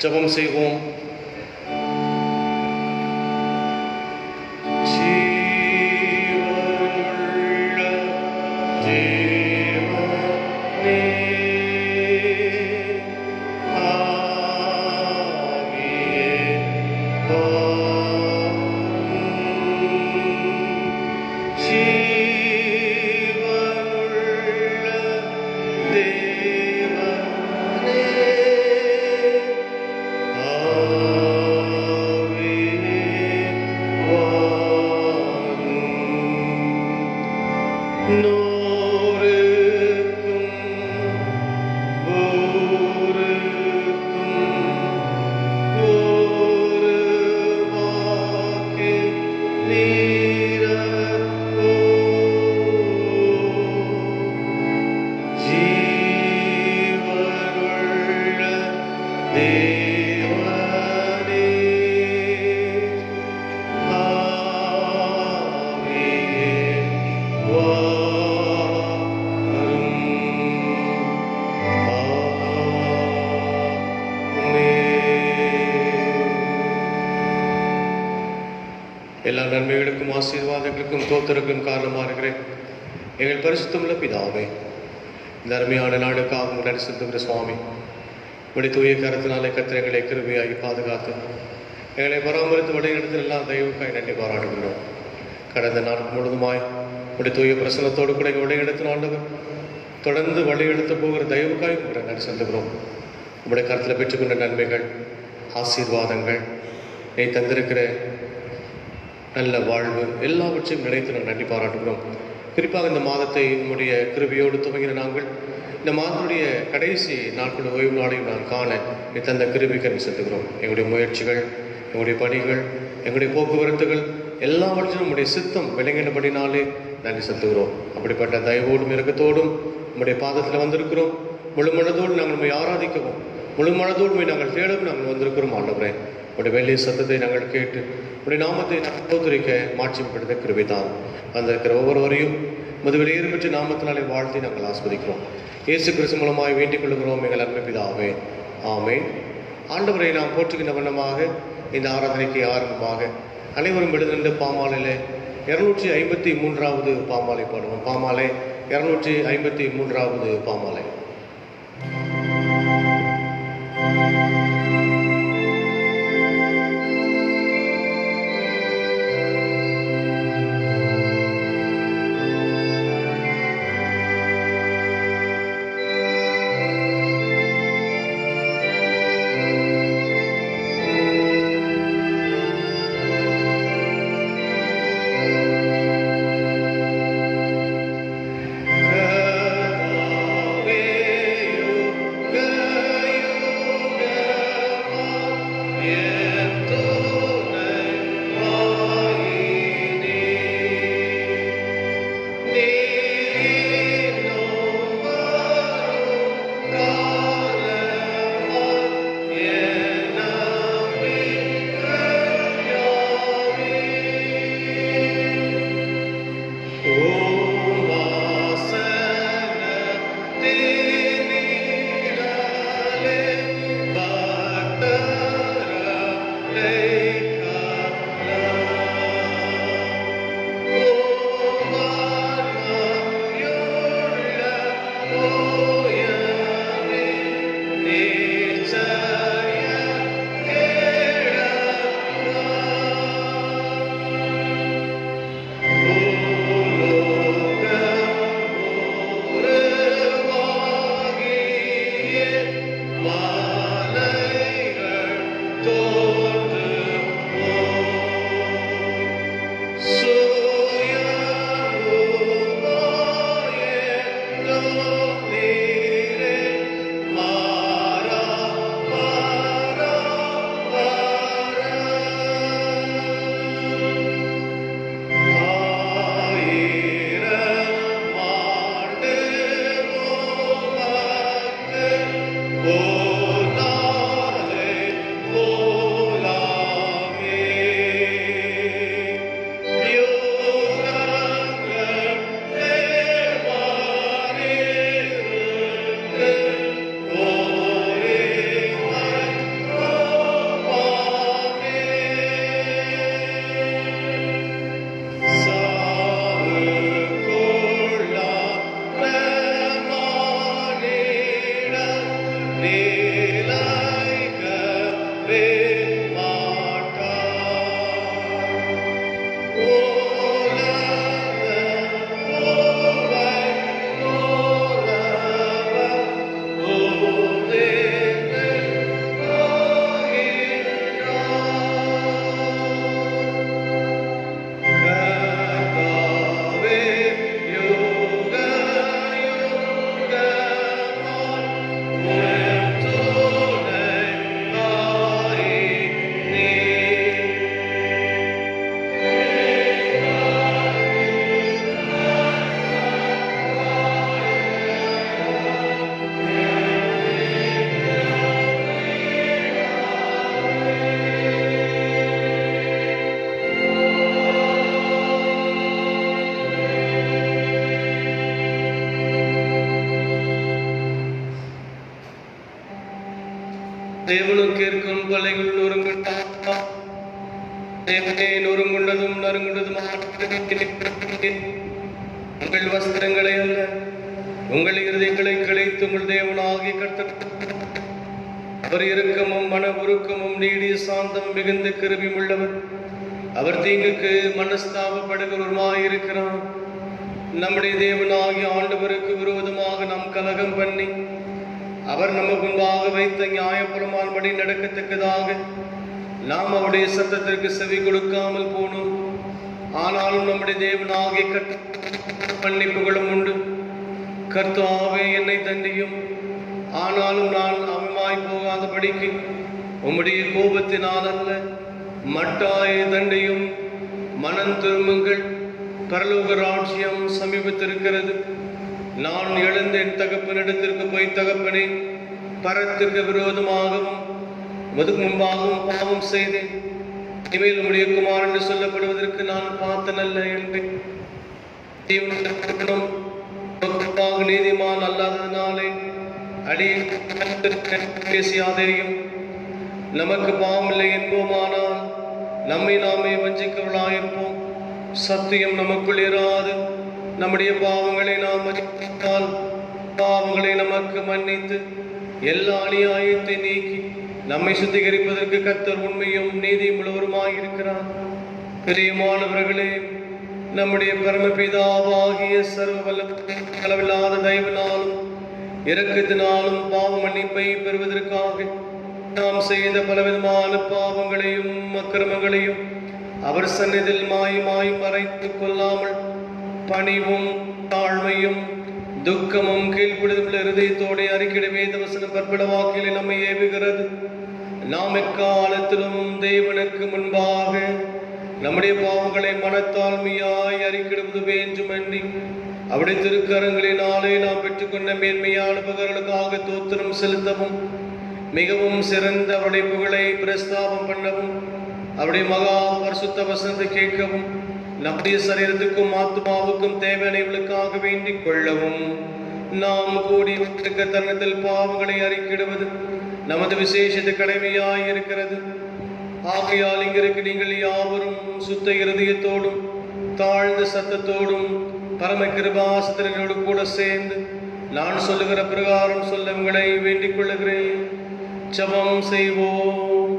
ஜெபம் செய்வோம். எல்லா நன்மைகளுக்கும் ஆசீர்வாதங்களுக்கும் தோத்தருக்கும் காரணமாக இருக்கிறேன் எங்கள் பரிசுத்தமுள்ள பிதாவே, இந்த அருமையான நாளுக்காக நன்றி செலுத்துகிற சுவாமி, உடைய தூய கரத்தினாலே கர்த்தர் எங்களை கிருபையாகி பாதுகாத்து எங்களை பராமரித்து வழிநடத்த எல்லா தெய்வக்காய் நன்றி பாராட்டுகிறோம். கடந்த நாள் முழுதுமாய் உடைய தூய பிரசனத்தோடு கூட வழிநடத்தின ஆண்டவர் தொடர்ந்து வழிநடத்த போகிற தெய்வக்காய் கூட நன்றி செலுத்துகிறோம். உடைய கருத்தில் பெற்றுக்கொண்ட நன்மைகள், ஆசீர்வாதங்கள், நீ தந்திருக்கிற நல்ல வாழ்வு எல்லாவற்றையும் நினைத்து நாங்கள் நன்றி பாராட்டுகிறோம். குறிப்பாக இந்த மாதத்தை நம்முடைய கிருபையோடு துவங்கின நாங்கள் இந்த மாதத்துடைய கடைசி நாட்கள் ஓய்வு நாளையும் நான் காண தந்த கிருபைக்கு நன்றி செலுத்துகிறோம். எங்களுடைய முயற்சிகள், எங்களுடைய பணிகள், எங்களுடைய போக்குவரத்துகள் எல்லாவற்றையும் நம்முடைய சித்தம் விளங்கினபடினாலே நன்றி செலுத்துகிறோம். அப்படிப்பட்ட தயவோடும் இறக்கத்தோடும் நம்முடைய பாதத்தில் வந்திருக்கிறோம். முழு மனதோடு நாங்கள் நம்மை ஆராதிக்கவும், முழு மனதோடு நாங்கள் தேடவும் நாங்கள் வந்திருக்கிறோம். ஆண்டவரே, உடைய வெள்ளி சத்தத்தை நாங்கள் கேட்டு உடைய நாமத்தை நாங்கள் தோத்துரைக்க மாட்சிப்படுத்த கிருபைதான். வந்திருக்கிற ஒவ்வொருவரையும் முதுவெளியேறு பெற்ற நாமத்தினாலே வாழ்த்தி நாங்கள் ஆஸ்வதிக்கிறோம். இயேசு கிறிஸ்து மூலமாய் வேண்டிக் கொள்கிறோம் எங்கள் அன்பு பிதாவே, ஆமென். ஆண்டவரை நாம் போற்றுகின்ற வண்ணமாக இந்த ஆராதனைக்கு ஆரம்பமாக அனைவரும் எழுதிருந்த பாமாலையில் 253வது பாமாலை பாடுவோம். பாமாலை 253வது பாமாலை. கர்த்தாவே தேவனுக்கு இருக்கும் பலைகள் நொறுங்குண்டதும் நறுங்குண்டதும் உங்கள் வஸ்திரங்களை அல்ல உங்கள் இருதயங்களை கிளைத்து உங்கள் தேவனாகிய கர்த்தர் அவர் இரக்கமும் மன உருக்கமும் நீடிய சாந்தம் மிகுந்த கிருபையும் உள்ளவர். அவர் தீங்குக்கு மனஸ்தாபப்படுகிறவருமாயிருக்கிறார். நம்முடைய தேவனாகிய ஆண்டவருக்கு விரோதமாக நாம் கலகம் பண்ணி அவர் நமக்கு முன்பாக வைத்த நியாயப்பிரமான்படி நடக்கத்தக்கதாக நாம் அவருடைய சத்தத்திற்கு செவி கொடுக்காமல் போனோம். ஆனாலும் நம்முடைய தேவனாகிய மன்னிப்புகளும் உண்டு. கர்த்தாவே என்னை தண்டியும், ஆனாலும் நான் அவமாய் போகாதபடிக்கு உம்முடைய கோபத்தினால் அல்ல மட்டாய தண்டியும். மனம் திரும்புங்கள், பரலோக ராஜ்யம் சமீபத்திருக்கிறது. நான் எழுந்த என் தகப்பனிடத்திற்கு போய், தகப்பனே, பரத்திற்கு விரோதமாகவும் முதுகு முன்பாகவும் பாவம் செய்தேன். இனிமேல் உம்முடைய குமாரன் என்று சொல்லப்படுவதற்கு நான் பார்த்தனல்ல என்பேன். நீதிமான் அல்லாததினாலே அடியின் பேசியாதேயும். நமக்கு பாவமில்லை என்போமானால் நம்மை நாமே வஞ்சிக்கவர்களாயிருப்போம். சத்தியம் நமக்குள் இராது. நம்முடைய பாவங்களை நாம் மன்னித்தால் பாவங்களை நமக்கு மன்னித்து எல்லா அநியாயத்தை நீக்கி நம்மை சுத்திகரிப்பதற்கு கர்த்தர் உண்மையும் நீதியும் உள்ளவருமாயிருக்கிறார். பிரியமானவர்களே, நம்முடைய பரமபிதாவாகிய சர்வ அளவில்லாத தயவினாலும் இரக்கத்தினாலும் பாவ மன்னிப்பை பெறுவதற்காக நாம் செய்த பலவிதமான பாவங்களையும் அக்கிரமங்களையும் அவர் சந்நிதியில் மாயமாய் மறைத்துக் கொள்ளாமல் பணிவும் தாழ்மையும் துக்கமும் கீழ்ப்படுதல் இருதயத்தோடு அறிக்கையிட வேத வசனம் பற்பட வாக்கிலே நம்மை ஏவுகிறது. நாம் எக்காலத்திலும் தேவனுக்கு முன்பாக நம்முடைய பாவங்களை மனத்தாழ்மையாய் அறிக்கிடுவது வேண்டுமென்றி அவருடைய திருக்கரங்களினாலே நாம் பெற்றுக்கொண்ட மேன்மையான பகர்களுக்காக தோத்திரம் செலுத்தவும், மிகவும் சிறந்த அவருடைய புகழை பிரஸ்தாபம் பண்ணவும், அவருடைய மகா பரிசுத்த வசனத்தை கேட்கவும், நம்முடைய சரீரத்துக்கும் ஆத்மாவுக்கும் தேவையானவர்களுக்காக வேண்டிக் கொள்ளவும் நாம் கூடியிருக்க தருணத்தில் பாவங்களை அறிக்கிடுவது நமது விசேஷத்து கடமையாய் இருக்கிறது. ஆகையால் இங்கிருக்கு நீங்கள் யாவரும் சுத்த இருதயத்தோடும் தாழ்ந்த சத்தத்தோடும் பரம கிருபாசத்தினரோடு கூட சேர்ந்து நான் சொல்லுகிற பிரகாரம் சொல்ல உங்களை வேண்டிக் கொள்ளுகிறேன். ஜெபம் செய்வோம்.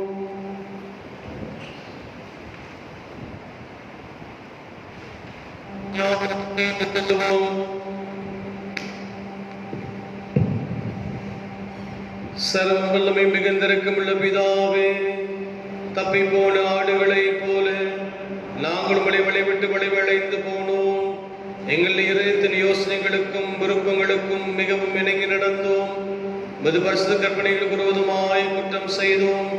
சர்வ வல்லமை மிகுந்திருக்கும் உள்ள பிதாவே, தப்பி போன ஆடுகளை போல நாங்கள் வழிவழி விட்டு வழிவழைந்து போனோம். எங்கள் இதயத்தின் யோசனைகளுக்கும் விருப்பங்களுக்கும் மிகவும் இணங்கி நடந்தோம். மது பரிசுத்த கற்பனைகளுக்கு விரோதமாய் குற்றம் செய்தோம்.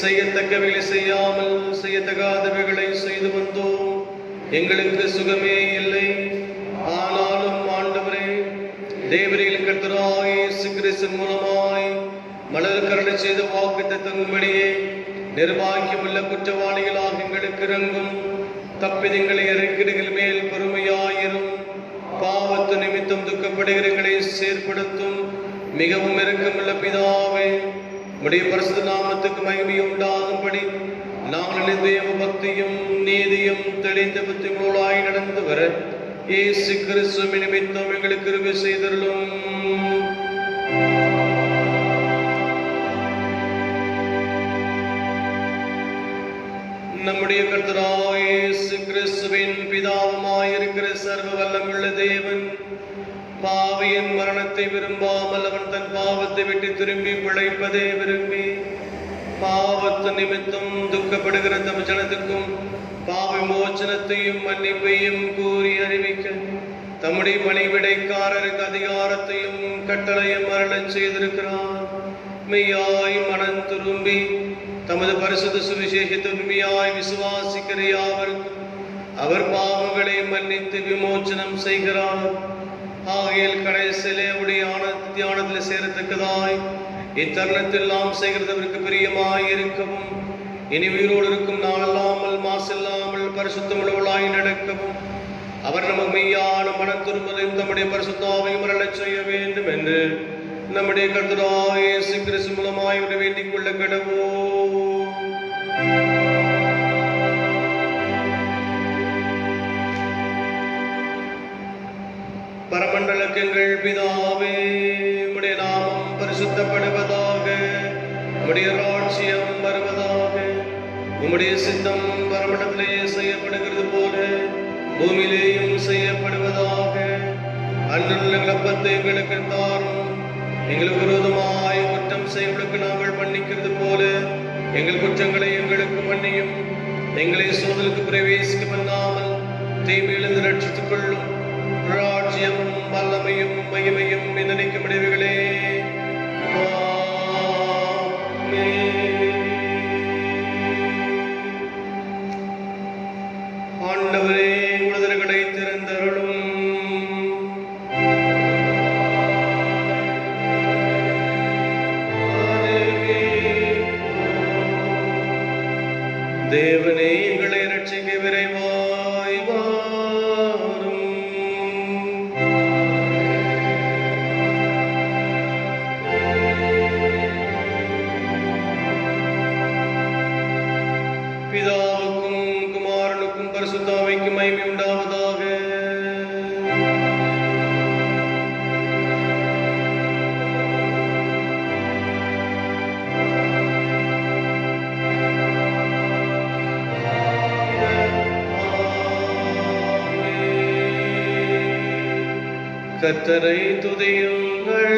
செய்யத்தக்கவைகளை செய்யாமல் செய்யத்தகாதவைகளை செய்து வந்தோம். எங்களுக்கு சுகமே இல்லை. ஆனாலும் ஆண்டவரே, தேவரில் கர்த்தராய் இயேசு கிறிஸ்துவின் மூலமாய் மலர் கருணை செய்த வாக்குத்தத்தங்களின்படியே நிர்வாகியமுள்ள குற்றவாளிகளாக எங்களுக்கு இறங்கும். தப்பிதங்களை அறிக்கைகள் மேல் பொறுமையாயிரும். பாவத்து நிமித்தம் துக்கப்படுகிறங்களை செயற்படுத்தும் மிகவும் இரக்கமுள்ள பிதாவே, உடைய பரிசுத்த நாமத்துக்கு மகிமை உண்டாகும்படி நாங்கள் தேவ பக்தியும் நீதியும் தெளிந்த புத்திகளோடாய் நடந்து வர இயேசு கிறிஸ்துவின் நிமித்தம் எங்களுக்கு கிருபை செய்தருளும். நம்முடைய கர்த்தராகிய இயேசு கிறிஸ்துவின் பிதாவுமாயிருக்கிற சர்வ வல்லமுள்ள தேவன் பாவியின் மரணத்தை விரும்பாமல் அவன் தன் பாவத்தை விட்டு திரும்பி பிழைப்பதை விரும்பி பாவத்து நிமித்தம் துக்கப்படுகிற தம் ஜனத்துக்கும் பாவ மோச்சனத்தையும் மன்னிப்பையும் கூறி அறிவிக்க தம்முடைய பணிவிடைக்காரருக்கு அதிகாரத்தையும் கட்டளையும் அருளச் செய்திருக்கிறார். மெய்யாய் மனம் திரும்பி தமது பரிசுத்த சுவிசேஷத்தை உண்மையாய் விசுவாசிக்கிற யாவருக்கும் அவர் பாவங்களை மன்னித்து விமோச்சனம் செய்கிறார். ஆகையில் கடைசியிலே உடைய தியானத்தில் சேரத்தக்கதாய் இத்தருணத்தில் நாம் செய்கிறதற்கு பிரியமாய் இருக்கவும், இனி உயிரோடு இருக்கும் நாளல்லாமல் மாசில்லாமல் பரிசுத்தமுள்ளவளாய் நடக்கவும் அவர் நமக்கு மெய்யான மனம் திரும்பலையும் தம்முடைய பரிசுத்தாவையும் அருளச் செய்ய வேண்டும் என்று நம்முடைய கர்த்தராகிய இயேசு கிறிஸ்து மூலமாய் இவரை வேண்டிக் கொள்ள கடவோம். பரமண்டலக்கு எங்கள் பிதாவே, உம்முடைய நாமம் பரிசுத்தப்படுவதாக, உம்முடைய ராஜ்யம் வருவதாக, உம்முடைய சித்தம் பரமண்டலத்திலே செய்யப்படுகிறது போல பூமியிலேயும் செய்யப்படுவதாக. அன்றுள்ள அப்பத்தை எங்களுக்கு தாரும். எங்களுக்கு விரோதமாய் குற்றம் செய்வதற்கு நாங்கள் மன்னிக்கிறது போல எங்கள் குற்றங்களை எங்களுக்கு மன்னியும். எங்களை சோதனைக்கு பிரவேசிக்க பண்ணாமல் தீமையிலிருந்து ரட்சித்துக் கொள்ளும். ராஜ்யமும் வல்லமையும் மகிமையும் நினைக்கும் முடிவுகளே. ஆண்டவரே, உலகங்களை திறந்தருளும். தேவனே, எங்களை ரட்சிக்க விரைவாய் வாரும். பிதாவுக்கும் குமாரனுக்கும் பரிசுத்த ஆவிக்கும் மகிமை உண்டாவதாக. கர்த்தரை துதியுங்கள்.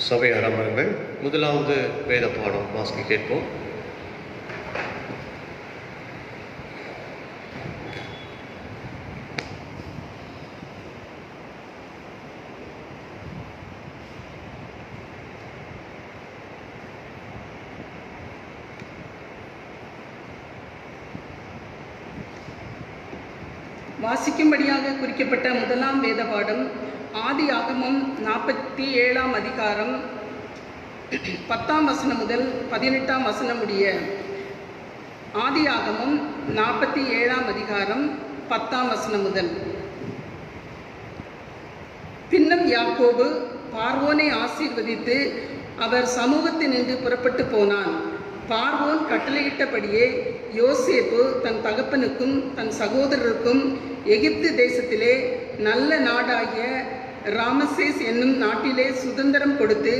சபையார் அமருங்கள். முதலாவது வேத பாடம் வாசிக்க கேட்போம். வாசிக்கும்படியாக குறிக்கப்பட்ட முதலாம் வேத பாடம் ஆதியாகமம் 47ஆம் அதிகாரம் 10ஆம் வசனம் முதல் 18ஆம் வசனம் முடிய. ஆதியாகமம் 47ஆம் அதிகாரம் 10ஆம் வசனம் முதல். பின்னும் யாக்கோபு பார்வோனை ஆசீர்வதித்து அவர் சமூகத்தினின்று புறப்பட்டு போனான். பார்வோன் கட்டளையிட்டபடியே யோசேப்பு தன் தகப்பனுக்கும் தன் சகோதரருக்கும் எகிப்து தேசத்திலே நல்ல நாடாகிய ராமசேஸ் என்னும் நாட்டிலே சுதந்திரம் கொடுத்து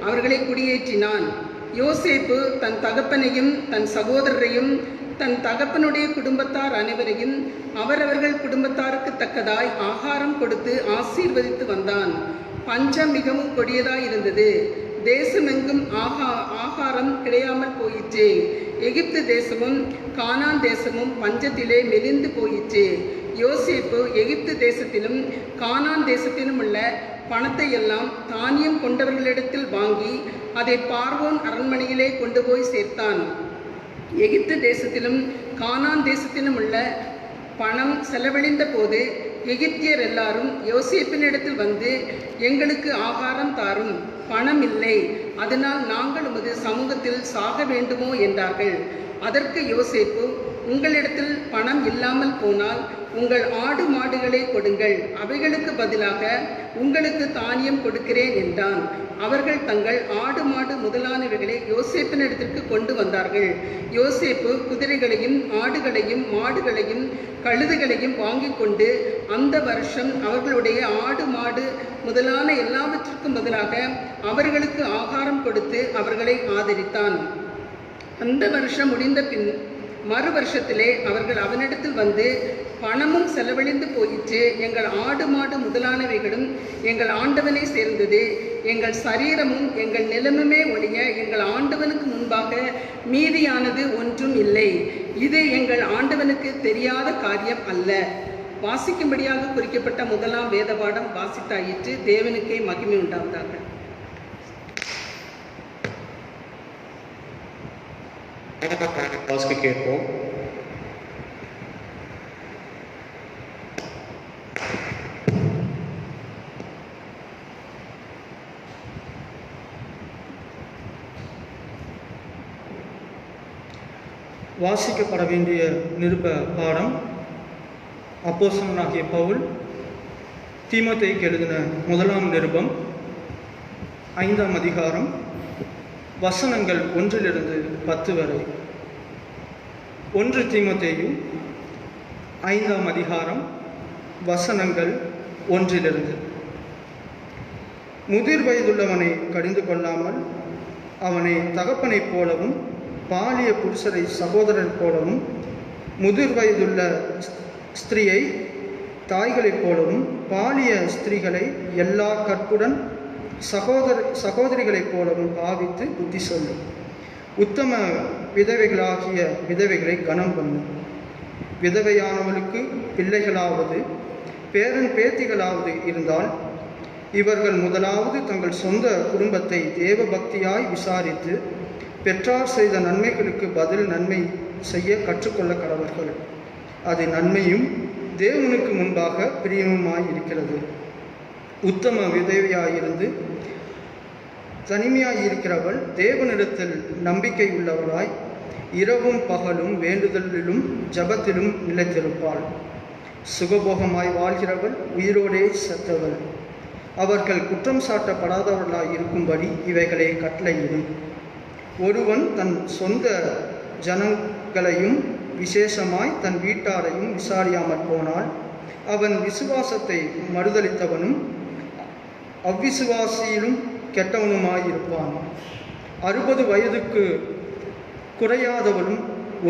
அவர்களை குடியேற்றினான். யோசேப்பு தன் தகப்பனையும் தன் சகோதரரையும் தன் தகப்பனுடைய குடும்பத்தார் அனைவரையும் அவரவர்கள் குடும்பத்தாருக்கு தக்கதாய் ஆகாரம் கொடுத்து ஆசீர்வதித்து வந்தான். பஞ்சம் மிகவும் கொடியதாய் இருந்தது. தேசமெங்கும் ஆகாரம் கிடையாமல் போயிற்று. எகிப்து தேசமும் கானான் தேசமும் பஞ்சத்திலே மெலிந்து போயிற்று. யோசேப்பு எகிப்து தேசத்திலும் கானான் தேசத்திலும் உள்ள பணத்தை எல்லாம் தானியம் கொண்டவர்களிடத்தில் வாங்கி அதை பார்வோன் அரண்மனையிலே கொண்டு போய் சேர்த்தான். எகிப்து தேசத்திலும் கானான் தேசத்திலும் உள்ள பணம் செலவழிந்த போது எகிப்தியர் எல்லாரும் யோசேப்பினிடத்தில் வந்து, எங்களுக்கு ஆகாரம் தாரும், பணம் இல்லை, அதனால் நாங்கள் உமது சமூகத்தில் சாக வேண்டுமோ என்றார்கள். அதற்கு யோசேப்பு, உங்களிடத்தில் பணம் இல்லாமல் போனால் உங்கள் ஆடு மாடுகளை கொடுங்கள், அவைகளுக்கு பதிலாக உங்களுக்கு தானியம் கொடுக்கிறேன் என்றான். அவர்கள் தங்கள் ஆடு மாடு முதலானவைகளை யோசேப்பினிடத்திற்கு கொண்டு வந்தார்கள். யோசேப்பு குதிரைகளையும் ஆடுகளையும் மாடுகளையும் கழுதுகளையும் வாங்கி கொண்டு அந்த வருஷம் அவர்களுடைய ஆடு மாடு முதலான எல்லாவற்றிற்கும் பதிலாக அவர்களுக்கு ஆகாரம் கொடுத்து அவர்களை ஆதரித்தான். அந்த வருஷம் முடிந்த பின் மறு வருஷத்திலே அவர்கள் அவனிடத்தில் வந்து, பணமும் செலவழிந்து போயிற்று, எங்கள் ஆடு மாடு முதலானவைகளும் எங்கள் ஆண்டவனை சேர்ந்தது, எங்கள் சரீரமும் எங்கள் நிலமுமே ஒழிய எங்கள் ஆண்டவனுக்கு முன்பாக மீதியானது ஒன்றும் இல்லை. இது எங்கள் ஆண்டவனுக்கு தெரியாத காரியம் அல்ல. வாசிக்கும்படியாக குறிக்கப்பட்ட முதலாம் வேத பாடம் வாசித்தாயிற்று. தேவனுக்கே மகிமை உண்டாவதாக. வாசிக்க கேட்போம். வாசிக்கப்பட வேண்டிய நிருப பாடம் அப்போஸ்தலனாகிய பவுல் தீமோத்தேயுக்கு எழுதின முதலாம் நிருபம் 5ஆம் அதிகாரம் வசனங்கள் 1 - 10 வரை. 1 தீமோத்தேயு 5ஆம் அதிகாரம் வசனங்கள் 1 முதிர் வயதுள்ளவனை கடிந்து கொள்ளாமல் அவனை தகப்பனைப் போலவும் பாலிய புருஷரை சகோதரர் போலவும் முதிர் வயதுள்ள ஸ்திரீயை தாய்களைப் போலவும் பாலிய ஸ்திரீகளை எல்லா கற்புடன் சகோதரிகளைப் போலவும் பாவித்து புத்தி சொல்லும். உத்தம விதவைகளாகிய விதவைகளை கனம் பண்ணும். விதவையானவளுக்கு பிள்ளைகளாவது பேரன் பேத்திகளாவது இருந்தால் இவர்கள் முதலாவது தங்கள் சொந்த குடும்பத்தை தேவ பக்தியாய் விசாரித்து பெற்றார் செய்த நன்மைகளுக்கு பதில் நன்மை செய்ய கற்றுக்கொள்ள கடவர்கள். அது நன்மையும் தேவனுக்கு முன்பாக பிரியமுமாய் இருக்கிறது. உத்தம விதவையாயிருந்து தனிமையாயிருக்கிறவள் தேவனிடத்தில் நம்பிக்கை உள்ளவளாய் இரவும் பகலும் வேண்டுதலிலும் ஜபத்திலும் நிலைத்திருப்பாள். சுகபோகமாய் வாழ்கிறவள் உயிரோடே செத்தவள். அவர்கள் குற்றம் சாட்டப்படாதவர்களாய் இருக்கும்படி இவைகளை கட்டளையிடும். ஒருவன் தன் சொந்த ஜனங்களையும் விசேஷமாய் தன் வீட்டாரையும் விசாரியாமற் போனால் அவன் விசுவாசத்தை மறுதலித்தவனும் அவ்விசுவாசியிலும் கெட்டவனுமாயிருப்பான். 60 வயதுக்கு குறையாதவளும்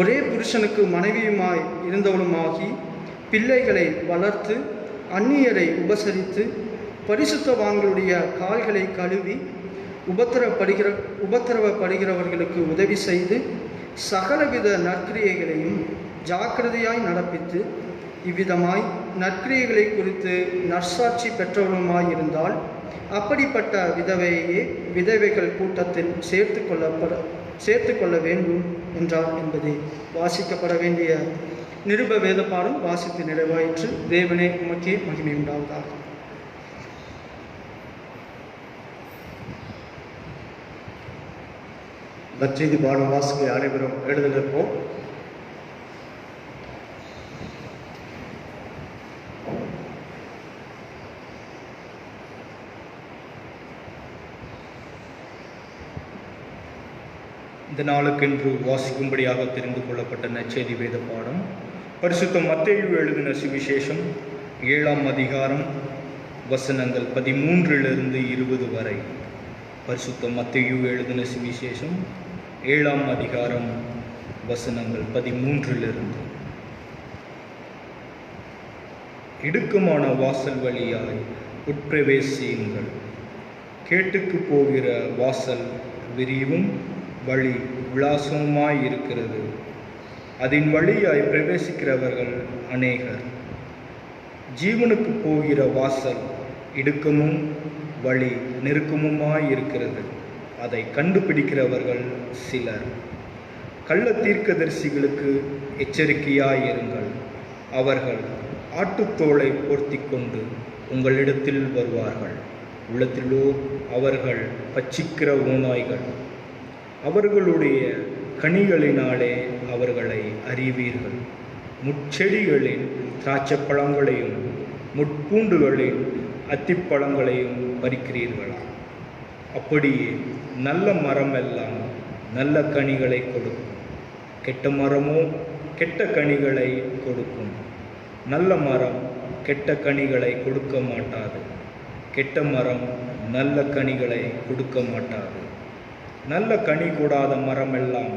ஒரே புருஷனுக்கு மனைவியுமாய் இருந்தவளுமாகி பிள்ளைகளை வளர்த்து அந்நியரை உபசரித்து பரிசுத்தவான்களுடைய கால்களை கழுவி உபத்திரவப்படுகிறவர்களுக்கு உதவி செய்து சகலவித நற்கிரியைகளையும் ஜாக்கிரதையாய் நடப்பித்து இவ்விதமாய் நற்கிரியைகளை குறித்து நற்சாட்சி பெற்றவருமாயிருந்தால் அப்படிப்பட்ட விதவையே விதவைகள் கூட்டத்தில் சேர்த்து கொள்ள வேண்டும் என்றார் என்பதே வாசிக்கப்பட வேண்டிய நிருப வேத பாடம் வாசித்து நிறைவாயிற்று. தேவனே உமக்கே மகிமை உண்டாவதாக. நற்செய்தி பாடம் வாசிக்க அனைவரும் எழுந்து நிற்போம். இந்த நாளுக்கென்று வாசிக்கும்படியாக தெரிந்து கொள்ளப்பட்ட நற்செய்தி வேத பாடம் பரிசுத்த மத்தேயு எழுதின சுவிசேஷம் 7ஆம் அதிகாரம் வசனங்கள் 13 20 வரை. பரிசுத்த மத்தேயு எழுதின சுவிசேஷம் 7ஆம் அதிகாரம் வசனங்கள் 13 இடுக்கமான வாசல் வழியாய் உட்பிரவேசியுங்கள். கேட்டுக்கு போகிற வாசல் விரிவும் வழி விலாசமாய் இருக்கிறது. அதன் வழியாய் பிரவேசிக்கிறவர்கள் அநேகர். ஜீவனுக்கு போகிற வாசல் இடுக்கமும் வழி நெருக்கமுமாய் இருக்கிறது. அதை கண்டுபிடிக்கிறவர்கள் சிலர். கள்ள தீர்க்கதரிசிகளுக்கு எச்சரிக்கையாயிருங்கள். அவர்கள் ஆட்டுத்தோலை போர்த்தி கொண்டு உங்களிடத்தில் வருவார்கள். உள்ளத்திலோ அவர்கள் பட்சிக்கிற ஓநாய்கள். அவர்களுடைய கனிகளினாலே அவர்களை அறிவீர்கள். முட்செடிகளின் திராட்சைப்பழங்களையும் முட்பூண்டுகளின் அத்திப்பழங்களையும் பறிக்கிறீர்களா? அப்படியே நல்ல மரமெல்லாம் நல்ல கனிகளை கொடுக்கும். கெட்ட மரமோ கெட்ட கனிகளை கொடுக்கும். நல்ல மரம் கெட்ட கனிகளை கொடுக்க மாட்டாது. கெட்ட மரம் நல்ல கனிகளை கொடுக்க மாட்டாது. நல்ல கனி கூடாத மரமெல்லாம்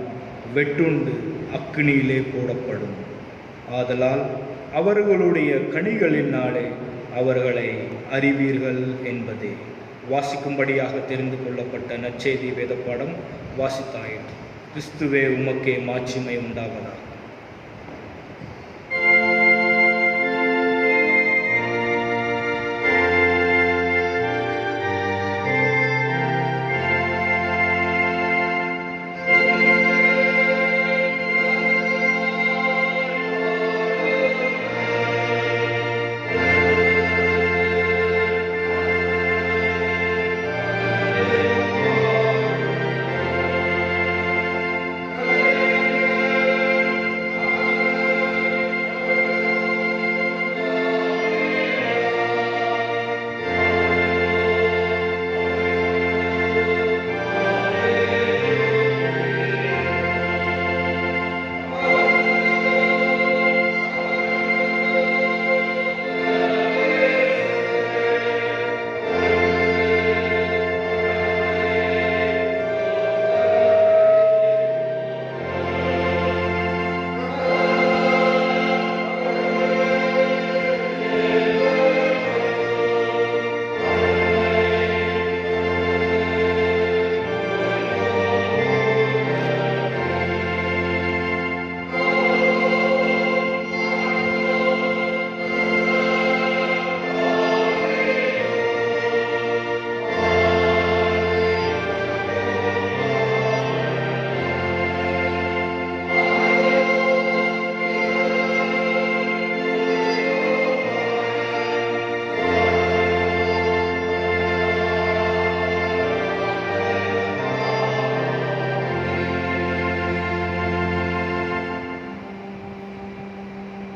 வெட்டுண்டு அக்கினியிலே போடப்படும். ஆதலால் அவர்களுடைய கனிகளினாலே அவர்களை அறிவீர்கள் என்பதே வாசிக்கும்படியாக தெரிந்து கொள்ளப்பட்ட நற்செய்தி வேதப்பாடம் வாசித்தாயிற்று. கிறிஸ்துவே உமக்கே மாட்சிமை உண்டாவதாக.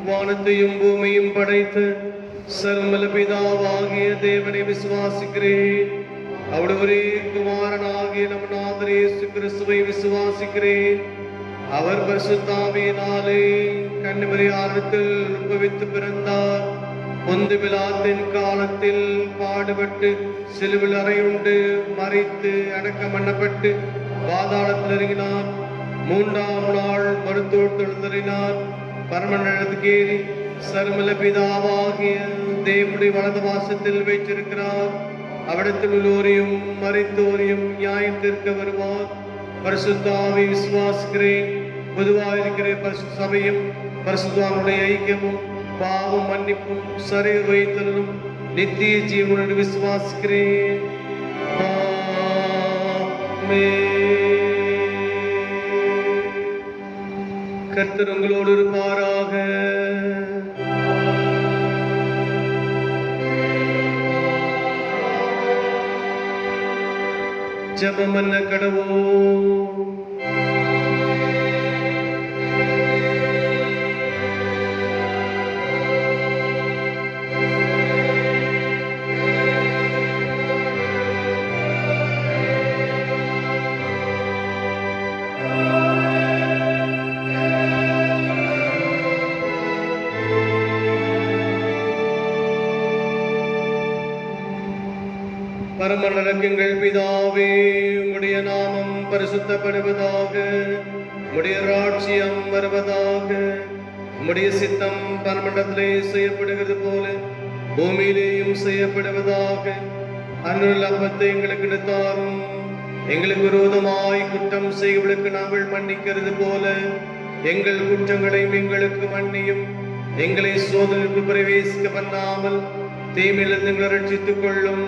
வானத்தையும் பூமியும் படைத்த சர்வவல்ல பிதாவாகிய தேவனை விசுவாசிக்கிறேன். அவருடைய ஒரே குமாரனாகிய நம் நாதர் இயேசு கிறிஸ்துவை விசுவாசிக்கிறேன். அவர் பரிசுத்தாவியினாலே கன்னிமரியாரிடத்தில் உற்பவித்து பிறந்தார். பொந்து பிலாத்தின் காலத்தில் பாடுபட்டு சிலுவில் அறையுண்டு மரித்து அடக்கம் பண்ணப்பட்டு பாதாளத்தில் இறங்கினார். 3ஆம் நாள் மருத்துவர் எழுந்தறினார். பரமண்டலத்துக்கு ஏறி சர்வவல்ல பிதாவாகிய தேவனுடைய வலது வாசத்தில் வைத்திருக்கிறார். அவிடத்தில் உள்ளோரையும் மறைத்தோரையும் நியாயம் தீர்க்க வருவார். பரிசுத்தாவை விசுவாசிக்கிறேன். பொதுவாக இருக்கிற பரிசுத்த சபையும் பரிசுத்தாவுடைய ஐக்கியமும் பாவம் மன்னிப்பும் சரீர வைத்தலும் நித்திய ஜீவனோடு விசுவாசிக்கிறேன். கர்த்தர் உங்களோடு இருப்பாராக. ஜெபம் பண்ண கடவோம். பரமநடக்குங்கள் பிதாவே, உம்முடைய நாமம் பரிசுத்தப்படுவதாக, உம்முடைய ராட்சியம் வருவதாக, உம்முடைய சித்தம் பரமண்டத்திலே செய்யப்படுகிறது போல பூமியிலேயும் செய்யப்படுவதாக. அன்றுள்ள அப்பத்தை எங்களுக்கு எடுத்தாரும். எங்களுக்கு விரோதமாய் குற்றம் செய்வர்களுக்கு நாங்கள் மன்னிக்கிறது போல எங்கள் குற்றங்களையும் எங்களுக்கு மன்னியும். எங்களை சோதனைக்கு பிரவேசிக்க பண்ணாமல் தீமையிலிருந்து எங்களை ரட்சித்துக் கொள்ளும்.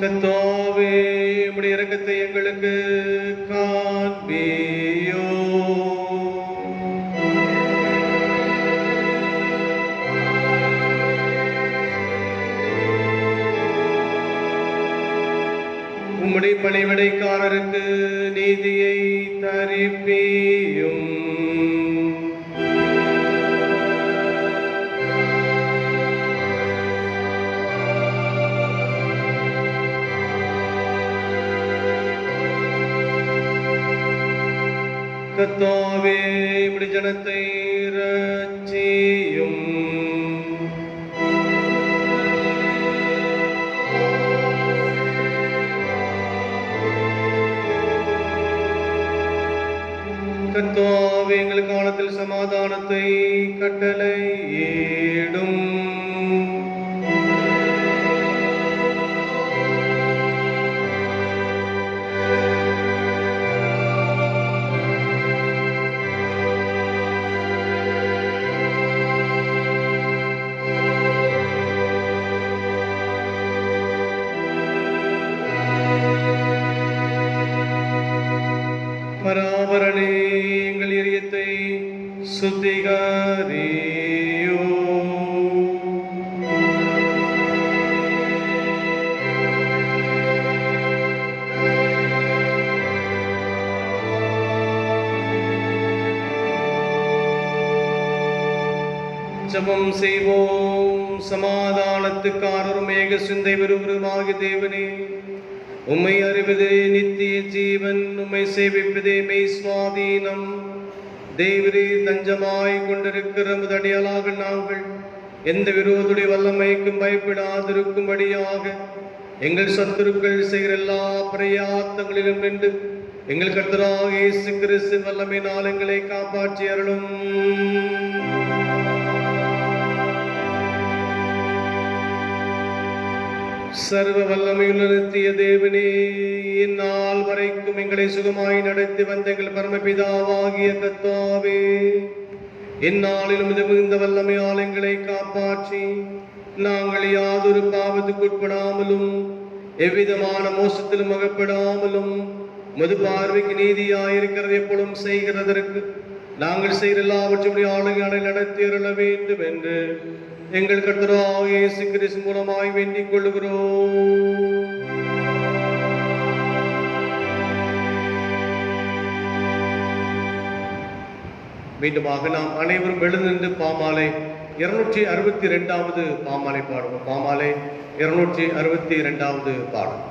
கர்த்தாவே, உம்முடைய இரக்கத்தை எங்களுக்கு காண்பியோ. உம்முடைய பணிவிடைக்காரருக்கு நீதியை தரிப்பியும். கர்த்தாவே, உம்முடைய ஜனத்தை இரட்சியும். கர்த்தாவே, எங்கள் காலத்தில் சமாதானத்தை கட்டளையிடும். பராபரனே, எங்கள் இதயத்தை சுத்திகரியோ. ஜெபம் செய்வோம். சமாதானத்துக்காரரும் ஏக சிந்தை விரும்புமாகிய தேவனே, உம்மை அறிவதே நித்திய ஜீவன், உம்மை சேவிப்பதே மெய் சுவாதீனம். தேவரே தஞ்சமாய் கொண்டிருக்கிற முதடியாளாக நாங்கள் எந்த விரோதுடைய வல்லமைக்கும் பயப்படாதிருக்கும்படியாக எங்கள் சத்துருக்கள் செய்கிற எல்லா பிரயாத்தங்களிலும் நின்று எங்கள் கர்த்தராகிய இயேசு கிறிஸ்துவின் வல்லமையினால் எங்களை காப்பாற்றி அருளும். சர்வ வல்லமையுள்ள நித்திய தேவனே, இந்நாள் வரைக்கும் எங்களை சுகமாய் நடத்தி வந்த எங்கள் பரமபிதாவாகிய கர்த்தாவே, இந்நாளிலும் இது மிகுந்த வல்லமையால் எங்களை காப்பாற்றி நாங்கள் யாதொரு பாவத்துக்குட்படாமலும் எவ்விதமான மோசத்திலும் அகப்படாமலும் மது பார்வைக்கு நீதியாயிருக்கிறது எப்பொழுதும் செய்கிறதற்கு நாங்கள் செய்கிற எல்லாவற்றையும் ஆளுகளை நடத்தி அருள வேண்டும் என்று எங்கள் கர்த்தராகிய இயேசு கிறிஸ்து மூலமாய் வேண்டிக் கொள்கிறோம். மீண்டுமாக நாம் அனைவரும் எழுந்திருந்து பாமாலை 262வது பாமாலை பாடுவோம். பாமாலை 262வது பாடல்.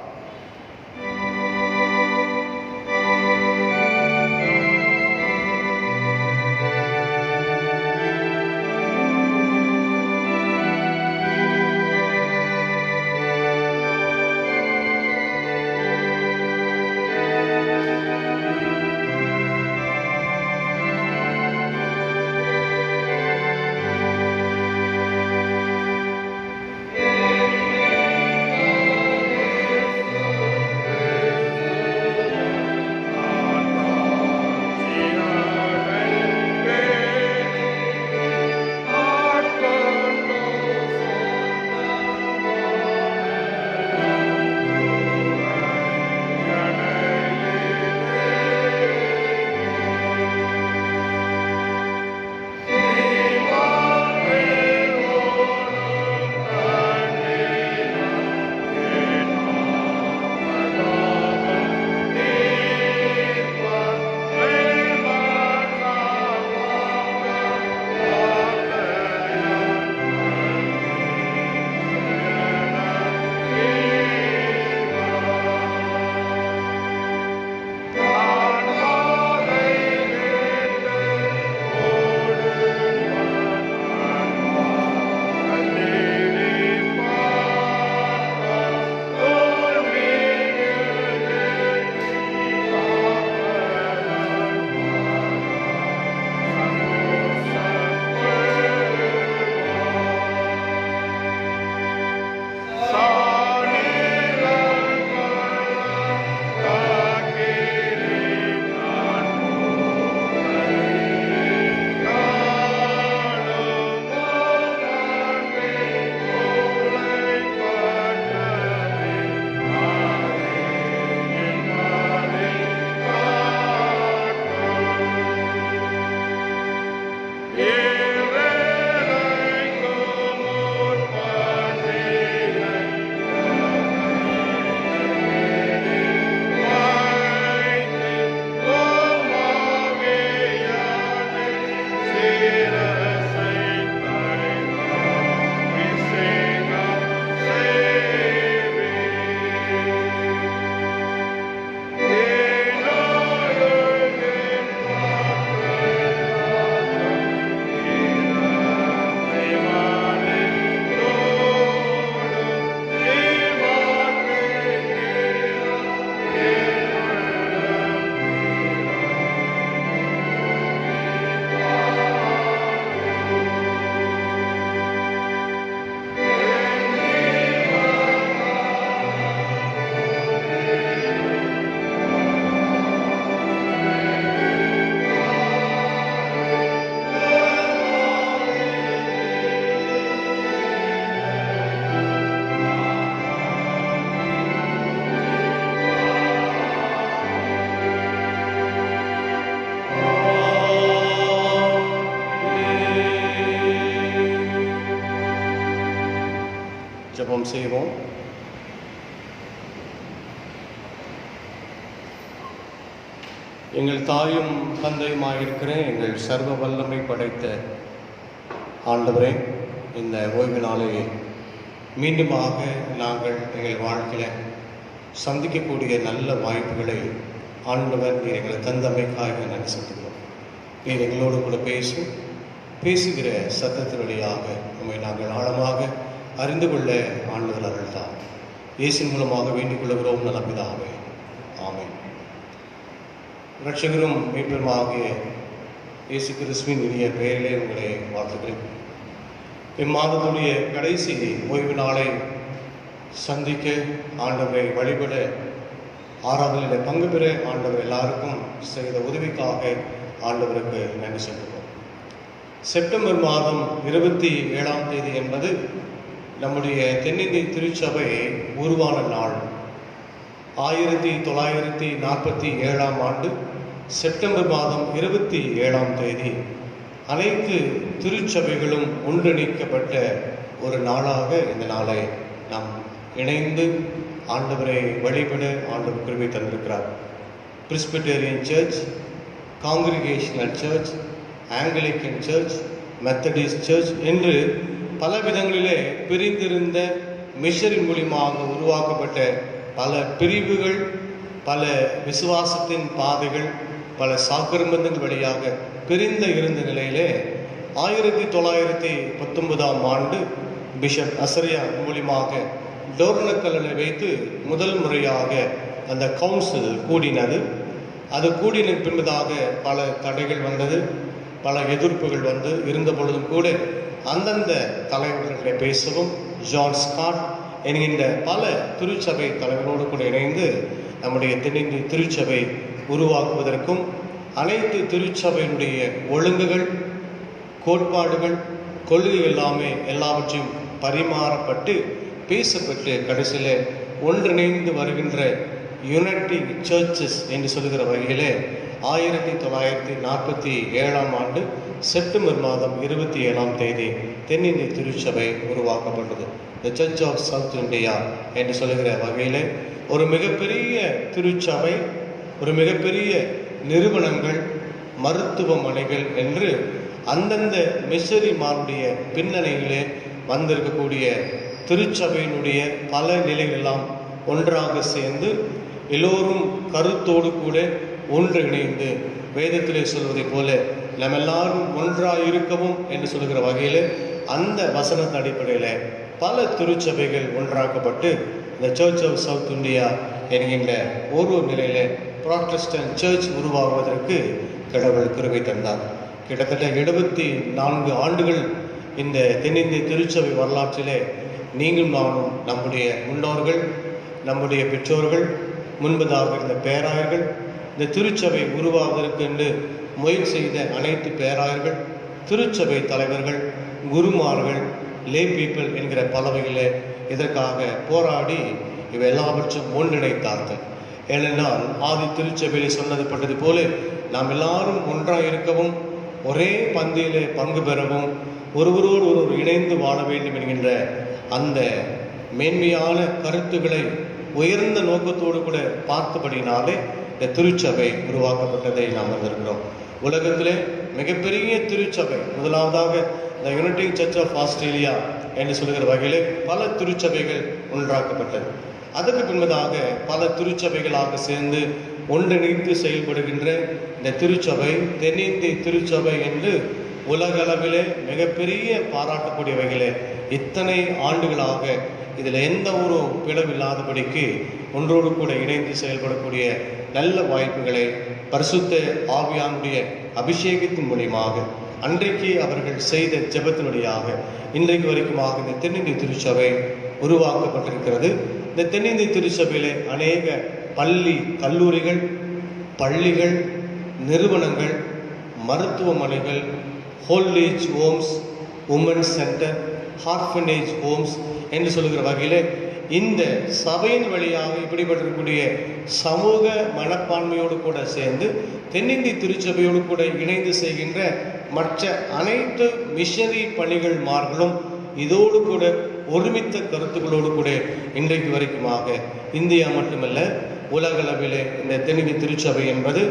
ஜெபம் செய்வோம். எங்கள் தாயும் தந்தையுமாயிருக்கிற எங்கள் சர்வ வல்லமை படைத்த ஆண்டவரே, இந்த ஓய்வு நாளை மீண்டுமாக நாங்கள் எங்கள் வாழ்க்கையில் சந்திக்கக்கூடிய நல்ல வாய்ப்புகளை ஆண்டவர் நீர் எங்களை தந்தமைக்காக நன்றி செலுத்துகிறோம். நீர் எங்களோடு கூட பேசுகிற சத்தத்தின் வழியாக நம்மை நாங்கள் ஆழமாக அறிந்து கொள்ள ஆண்டவர் அருள்தான். இயேசின் மூலமாக வேண்டிக் கொள்கிறோம் நல்ல பிதாவே, ஆமென். இரட்சகரும் மீட்பருமாகிய இயேசு கிறிஸ்துவின் இனிய பெயரிலே உங்களை வாழ்த்துகிறேன். இம்மாதத்துடைய கடைசி ஓய்வு நாளை சந்திக்க, ஆண்டவரை வழிபட, ஆராதனையில் பங்கு பெற ஆண்டவர் எல்லாருக்கும் செய்த உதவிக்காக ஆண்டவருக்கு நன்றி செலுத்துகிறோம். செப்டம்பர் மாதம் 27ஆம் தேதி என்பது நம்முடைய தென்னிந்திய திருச்சபை உருவான நாள். 1947ஆம் ஆண்டு செப்டம்பர் மாதம் 27ஆம் தேதி அனைத்து திருச்சபைகளும் ஒன்றிணைக்கப்பட்ட ஒரு நாளாக இந்த நாளை நாம் இணைந்து ஆண்டவரை வழிபட ஆண்டவர் கிருபை தந்திருக்கிறார். Presbyterian church, Congregational church, Anglican church, Methodist church என்று பல விதங்களிலே பிரிந்திருந்த மிஷரின் மூலியமாக உருவாக்கப்பட்ட பல பிரிவுகள், பல விசுவாசத்தின் பாதைகள், பல சாக்கிரமந்தங்கள் வழியாக பிரிந்த இருந்த நிலையிலே 1919ஆம் ஆண்டு பிஷப் அசரியா மூலியமாக டோர்னக்கல்லில் வைத்து முதல் முறையாக அந்த கவுன்சில் கூடினது. அது கூடின பின்பதாக பல தடைகள் வந்தது, பல எதிர்ப்புகள் வந்து இருந்த பொழுதும் கூட அந்தந்த தலைவர்களை பேசவும் ஜான் ஸ்காட் என்கின்ற பல திருச்சபை தலைவரோடு கூட இணைந்து நம்முடைய தென்னிந்திய திருச்சபை உருவாக்குவதற்கும் அனைத்து திருச்சபையினுடைய ஒழுங்குகள், கோட்பாடுகள், கொள்கை எல்லாவற்றையும் பரிமாறப்பட்டு பேசப்பட்டு கடைசியில் ஒன்றிணைந்து வருகின்ற யுனைட்டிங் சர்ச்சஸ் என்று சொல்லுகிற வகையிலே 1947ஆம் ஆண்டு செப்டம்பர் மாதம் 27ஆம் தேதி தென்னிந்திய திருச்சபை உருவாக்கப்பட்டது. The church of South India என்று சொல்லுகிற வகையில் ஒரு மிகப்பெரிய திருச்சபை, ஒரு மிகப்பெரிய நிறுவனங்கள், மருத்துவமனைகள் என்று அந்தந்த மிஷனரிமாருடைய பின்னணியிலே வந்திருக்கக்கூடிய திருச்சபையினுடைய பல நிலைகளெல்லாம் ஒன்றாக சேர்ந்து எல்லோரும் கருத்தோடு கூட ஒன்றிணைந்து வேதத்திலே சொல்வதைப் போல நம்ம எல்லாரும் ஒன்றாக இருக்கவும் என்று சொல்லுகிற வகையில் அந்த வசனத்தின் அடிப்படையில் பல திருச்சபைகள் ஒன்றாக்கப்பட்டு இந்த சர்ச் ஆஃப் சவுத் இந்தியா என்கின்ற ஒரு நிலையில் புராட்டஸ்டன்ட் சர்ச் உருவாகுவதற்கு கடவுள் கிருபை தந்தார். கிட்டத்தட்ட 74 ஆண்டுகள் இந்த தென்னிந்திய திருச்சபை வரலாற்றிலே நீங்களும் நானும், நம்முடைய முன்னோர்கள், நம்முடைய பெற்றோர்கள், முன்பதாக இருந்த பேராயர்கள், இந்த திருச்சபை உருவாவதற்கு என்று முயற்சி செய்த அனைத்து பேராயர்கள், திருச்சபை தலைவர்கள், குருமார்கள், லே பீப்பிள் என்கிற பலவைகளே இதற்காக போராடி இவை எல்லாவற்றும் ஒன்றிணைத்தார்கள். ஏனென்றால் ஆதி திருச்சபையிலே சொன்னது பட்டது போல நாம் எல்லாரும் ஒன்றாக இருக்கவும், ஒரே பந்தியிலே பங்கு பெறவும், ஒருவரோடு ஒருவர் இணைந்து வாழ வேண்டும் என்கின்ற அந்த மேன்மையான கருத்துக்களை உயர்ந்த நோக்கத்தோடு கூட பார்த்தபடினாலே இந்த திருச்சபை உருவாக்கப்பட்டதை நாம் வந்திருக்கிறோம். உலகத்திலே மிகப்பெரிய திருச்சபை. முதலாவதாக த யுனைட்டிங் சர்ச் ஆஃப் ஆஸ்திரேலியா என்று சொல்லுகிற வகையிலே பல திருச்சபைகள் ஒன்றாக்கப்பட்டது. அதற்கு பின்பதாக பல திருச்சபைகளாக சேர்ந்து ஒன்றிணைந்து செயல்படுகின்ற இந்த திருச்சபை தென்னிந்திய திருச்சபை என்று உலகளவிலே மிகப்பெரிய பாராட்டக்கூடிய வகையிலே இத்தனை ஆண்டுகளாக இதில் எந்த ஒரு பிளவில்லாதபடிக்கு ஒன்றோடு கூட இணைந்து செயல்படக்கூடிய நல்ல வாய்ப்புகளை பரிசுத்த ஆவியானுடைய அபிஷேகத்தின் மூலியமாக அன்றைக்கு அவர்கள் செய்த ஜெபத்தினுடையாக இன்றைக்கு வரைக்குமாக இந்த தென்னிந்திய திருச்சபை உருவாக்கப்பட்டிருக்கிறது. இந்த தென்னிந்திய திருச்சபையிலே அநேக பள்ளி கல்லூரிகள், பள்ளிகள், நிறுவனங்கள், மருத்துவமனைகள், ஹோல்டேஜ் ஹோம்ஸ், உமன்ஸ் சென்டர், ஹார்ஃபனேஜ் ஹோம்ஸ் என்று சொல்லுகிற வகையில் இந்த சபையின் வழியாக இப்படிப்பட்டிருக்கக்கூடிய சமூக மனப்பான்மையோடு கூட சேர்ந்து தென்னிந்திய திருச்சபையோடு கூட இணைந்து செய்கின்ற மற்ற அனைத்து மிஷனரி பணிகள் மார்களும் இதோடு கூட ஒருமித்த கருத்துக்களோடு கூட இன்றைக்கு வரைக்குமாக இந்தியா மட்டுமல்ல உலகளவிலே இந்த தென்னிந்திய திருச்சபை என்பது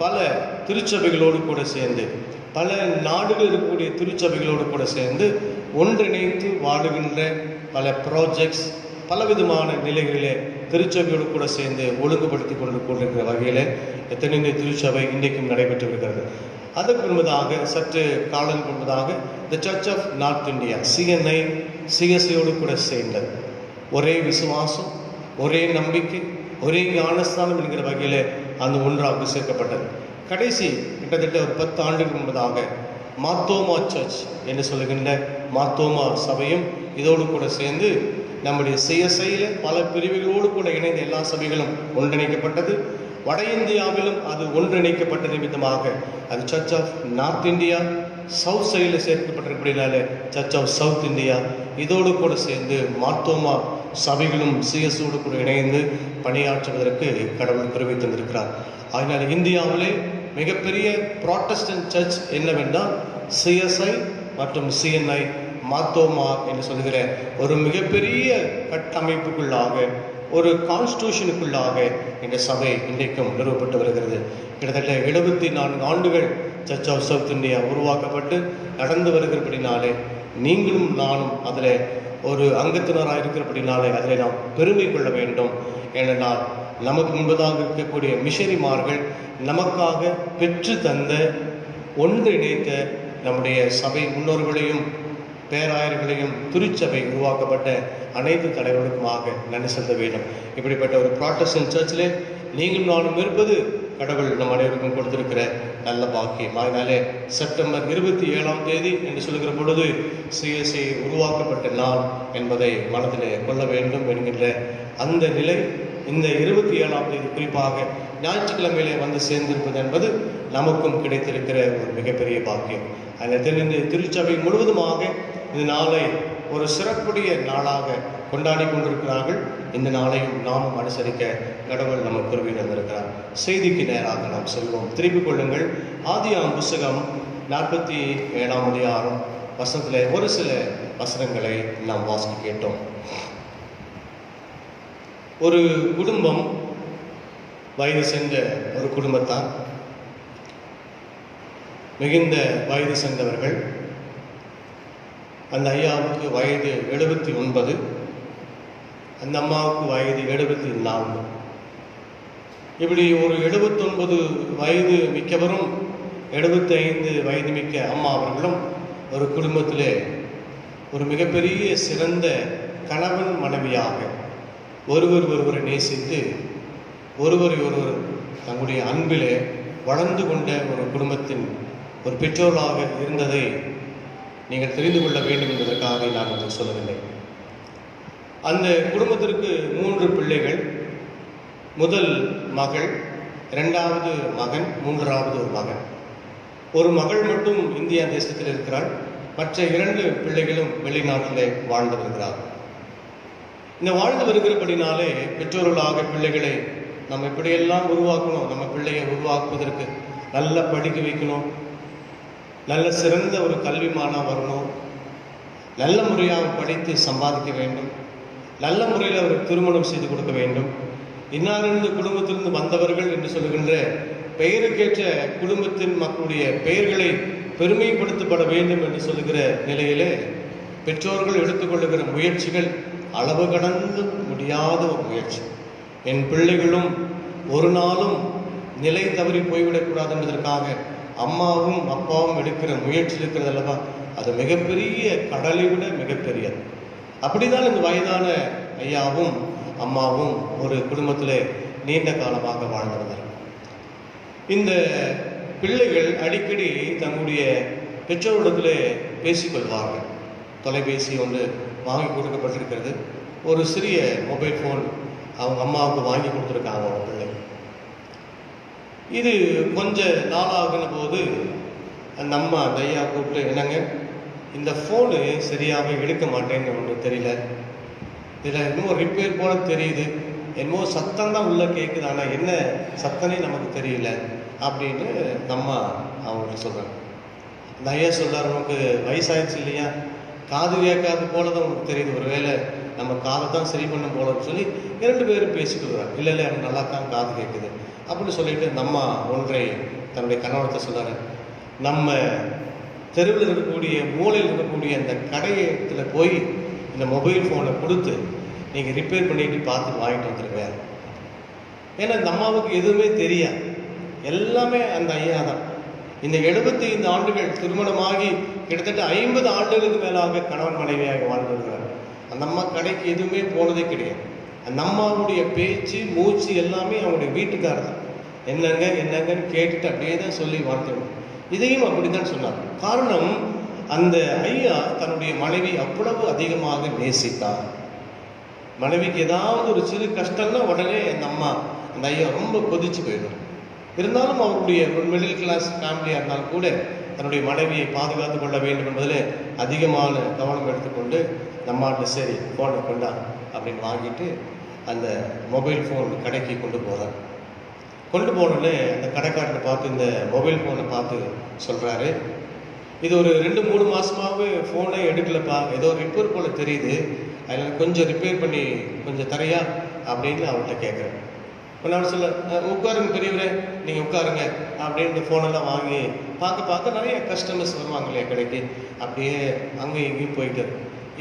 பல திருச்சபைகளோடு கூட சேர்ந்து பல நாடுகள் இருக்கக்கூடிய திருச்சபைகளோடு கூட சேர்ந்து ஒன்றிணைந்து வாழுகின்ற பல ப்ராஜெக்ட்ஸ் பலவிதமான நிலைகளிலே திருச்சபையோடு கூட சேர்ந்து ஒழுங்குபடுத்தி கொண்டிருக்கிற வகையில் தென்னிந்திய திருச்சபை இன்றைக்கும் நடைபெற்று வருகிறது. அதற்கு முன்பதாக சற்று காலம் முன்பதாக the church of North India CNI CSIயோடு கூட சேர்ந்தது. ஒரே விசுவாசம், ஒரே நம்பிக்கை, ஒரே ஞானஸ்தானம் என்கிற வகையில் அந்த ஒன்றாக சேர்க்கப்பட்டது. கடைசி கிட்டத்தட்ட ஒரு 10 ஆண்டுக்கு முன்பதாக மார்த்தோமா சர்ச் என்று சொல்லுகின்ற மார்த்தோமா சபையும் இதோடு கூட சேர்ந்து நம்முடைய CSIயில் பல பிரிவுகளோடு கூட இணைந்த எல்லா சபைகளும் ஒன்றிணைக்கப்பட்டது. வட இந்தியாவிலும் அது ஒன்றிணைக்கப்பட்ட நிமித்தமாக அது church of North India, South சைடில் சேர்க்கப்பட்டிருக்கிறதுனால சர்ச் ஆஃப் சவுத் இந்தியா இதோடு கூட சேர்ந்து மார்த்தோமா சபைகளும் CSOடு கூட இணைந்து பணியாற்றுவதற்கு கடவுள் கிருபை தந்திருக்கிறார். அதனால் இந்தியாவிலே மிகப்பெரிய ப்ராட்டஸ்டன்ட் சர்ச் என்னவென்றால் CSI மற்றும் CNI மார்த்தோமா என்று சொல்லுகிற ஒரு மிகப்பெரிய கட்டமைப்புக்குள்ளாக ஒரு கான்ஸ்டியூஷனுக்குள்ளாக இந்த சபை இன்றைக்கும் நிறுவப்பட்டு வருகிறது. கிட்டத்தட்ட 74 ஆண்டுகள் சர்ச் ஆஃப் சவுத் இந்தியா உருவாக்கப்பட்டு நடந்து வருகிறபடினாலே நீங்களும் நானும் அதில் ஒரு அங்கத்தினராக இருக்கிறபடினாலே அதில் நாம் பெருமை கொள்ள வேண்டும். ஏனென்றால் நமக்கு முன்பதாக இருக்கக்கூடிய மிஷனரிமார்கள் நமக்காக பெற்று தந்த ஒன்றிணைத்த நம்முடைய சபை முன்னோர்களையும் பேராயர்களையும் திருச்சபை உருவாக்கப்பட்ட அனைத்து தலைவர்களுக்குமாக நன்றி செலுத்த வேண்டும். இப்படிப்பட்ட ஒரு ப்ராட்டஸ்டன்ட் சர்ச்சிலே நீங்களும் நானும் இருப்பது கடவுள் நம் அனைவருக்கும் கொடுத்திருக்கிற நல்ல பாக்கியம். அதனாலே செப்டம்பர் 27ஆம் தேதி என்று சொல்லுகிற பொழுது CSI உருவாக்கப்பட்ட நாள் என்பதை மனதிலே கொள்ள வேண்டும் என்கின்ற அந்த நிலை இந்த 27ஆம் தேதி குறிப்பாக ஞாயிற்றுக்கிழமையிலே வந்து சேர்ந்திருப்பது என்பது நமக்கும் கிடைத்திருக்கிற ஒரு மிகப்பெரிய பாக்கியம். அதில் தென்னிந்திய திருச்சபை முழுவதுமாக இந்த நாளை ஒரு சிறப்புடைய நாளாக கொண்டாடி கொண்டிருக்கிறார்கள். இந்த நாளையும் நாமும் அனுசரிக்க கடவுள் நமக்கு கிருபை தந்திருக்கிறார். செய்திக்கு நேராக நாம் செல்வோம். திருப்பிக் கொள்ளுங்கள். ஆதியாகமம் புஸ்தகம் 47ஆம் அதிகாரம் வசனத்தில் ஒரு சில வசனங்களை நாம் வாசிக்க கேட்டோம். ஒரு குடும்பம், வயது சென்ற ஒரு குடும்பத்தார், மிகுந்த வயது சென்றவர்கள். அந்த ஐயாவுக்கு வயது 79, அந்த அம்மாவுக்கு வயது 74. இப்படி ஒரு 79 வயது மிக்கவரும் 75 வயது மிக்க அம்மா அவர்களும் ஒரு குடும்பத்திலே ஒரு மிகப்பெரிய சிறந்த கணவன் மனைவியாக ஒருவரை நேசித்து ஒருவர் தங்களுடைய அன்பிலே வளர்ந்து கொண்ட ஒரு குடும்பத்தின் ஒரு பெற்றோராக இருந்ததை நீங்கள் தெரிந்து கொள்ள வேண்டும் என்பதற்காக நான் உங்களுக்கு சொல்லவில்லை. அந்த குடும்பத்திற்கு 3 பிள்ளைகள். முதல் மகள், 2வது மகன், 3வது ஒரு மகன். ஒரு மகள் மட்டும் இந்தியா தேசத்தில் இருக்கிறாள். மற்ற 2 பிள்ளைகளும் வெளிநாட்டிலே வாழ்ந்து வருகிறார். இந்த வாழ்ந்து வருகிறபடினாலே பெற்றோர்களாக பிள்ளைகளை நம்ம இப்படியெல்லாம் உருவாக்கணும். நம்ம பிள்ளையை உருவாக்குவதற்கு நல்லா படிக்க வைக்கணும், நல்ல சிறந்த ஒரு கல்விமானாக வரணும், நல்ல முறையாக படித்து சம்பாதிக்க வேண்டும், நல்ல முறையில் அவருக்கு திருமணம் செய்து கொடுக்க வேண்டும். இன்னாரிருந்து குடும்பத்திலிருந்து வந்தவர்கள் என்று சொல்லுகின்ற பெயருக்கேற்ற குடும்பத்தின் மக்களுடைய பெயர்களை பெருமைப்படுத்தப்பட வேண்டும் என்று சொல்லுகிற நிலையிலே பெற்றோர்கள் எடுத்துக்கொள்ளுகிற முயற்சிகள் அளவு கடந்து முடியாத ஒரு முயற்சி. என் பிள்ளைகளும் ஒரு நாளும் நிலை தவறி போய்விடக்கூடாது என்பதற்காக அம்மாவும் அப்பாவும் எடுக்கிற முயற்சி இருக்கிறது அல்லவா, அது மிகப்பெரிய கடலை விட மிகப்பெரியது. அப்படிதான் இந்த வயதான ஐயாவும் அம்மாவும் ஒரு குடும்பத்திலே நீண்ட காலமாக வாழ்ந்தனர். இந்த பிள்ளைகள் அடிக்கடி தங்களுடைய பெற்றோரிடத்திலே பேசிக்கொள்வார்கள். தொலைபேசி ஒன்று வாங்கி கொடுக்கப்பட்டிருக்கிறது. ஒரு சிறிய மொபைல் ஃபோன் அவங்க அம்மாவுக்கு வாங்கி கொடுத்துருக்காங்க அவங்க பிள்ளை. இது கொஞ்ச நாளாகின போது அந்த அம்மா அந்த ஐயா கூப்பிட்டு, என்னங்க இந்த ஃபோனு சரியாக எடுக்க மாட்டேன்னு ஒன்று தெரியல, இதில் இன்னும் ரிப்பேர் போல தெரியுது, என்னமோ சத்தம் தான் உள்ளே கேட்குது, ஆனால் என்ன சத்தனே நமக்கு தெரியல அப்படின்னு நம்ம அவங்கள்ட்ட சொல்கிறாங்க. அந்த ஐயா சொல்கிறார், உனக்கு வயசாகிடுச்சு இல்லையா, காது கேட்காது போல தான் உனக்கு தெரியுது, ஒரு வேளை நம்ம காதை தான் சரி பண்ண போலன்னு சொல்லி 2 பேரும் பேசிக்கொள்கிறார். இல்லை எனக்கு நல்லா தான் காது கேட்குது அப்படின்னு சொல்லிட்டு நம்ம ஒன்றை தன்னுடைய கணவனத்தை சொல்கிறார், நம்ம தெருவில் இருக்கக்கூடிய மூலையில் இருக்கக்கூடிய அந்த கடையத்தில் போய் இந்த மொபைல் ஃபோனை கொடுத்து நீங்கள் ரிப்பேர் பண்ணிட்டு பார்த்து வாங்கிட்டு வந்துருங்க. ஏன்னா இந்த அம்மாவுக்கு எதுவுமே தெரியாது, எல்லாமே அந்த ஐயா தான். இந்த 75 ஆண்டுகள் திருமணமாகி கிட்டத்தட்ட 50 ஆண்டுகளுக்கு மேலாக கணவன் மனைவியாக வாழ்ந்துருக்கிறார். அந்த அம்மா கடைக்கு எதுவுமே போனதே கிடையாது. அந்த அம்மாவுடைய பேச்சு மூச்சு எல்லாமே அவங்களுடைய வீட்டுக்காரர் தான். என்னங்கன்னு கேட்டுட்டு அப்படியே தான் சொல்லி வாழ்த்துவோம். இதையும் அப்படித்தான் சொன்னார். காரணம், அந்த ஐயா தன்னுடைய மனைவி அவ்வளவு அதிகமாக நேசித்தார். மனைவிக்கு ஏதாவது ஒரு சிறு கஷ்டம்னா உடனே அந்த ஐயா ரொம்ப கொதிச்சு போயிடும். இருந்தாலும் அவருடைய ஒரு மிடில் கிளாஸ் ஃபேமிலியாக இருந்தாலும் கூட தன்னுடைய மனைவியை பாதுகாத்து கொள்ள வேண்டும் என்பதில் அதிகமான கவனம் எடுத்துக்கொண்டு நம்மாட்ட சரி ஃபோனை கொண்டா அப்படின்னு வாங்கிட்டு அந்த மொபைல் ஃபோன் கடைக்கு கொண்டு போகிறார். கொண்டு போனோடனே அந்த கடைக்காரனை பார்த்து இந்த மொபைல் ஃபோனை பார்த்து சொல்கிறாரு, இது ஒரு 2-3 மாதமாகவே ஃபோனை எடுக்கலப்பா, ஏதோ ரிப்பேர் போல் தெரியுது, அதில் கொஞ்சம் ரிப்பேர் பண்ணி கொஞ்சம் தரையா அப்படின்னு அவர்கிட்ட கேட்குறேன். நான் சொல்ல, உட்காருங்க பெரியவரே, நீங்கள் உட்காருங்க அப்படின்னு இந்த ஃபோனெல்லாம் வாங்கி பார்க்க நிறைய கஸ்டமர்ஸ் வருவாங்க இல்லையா கடைக்கு. அப்படியே அங்கேயும் இங்கேயும் போயிட்டு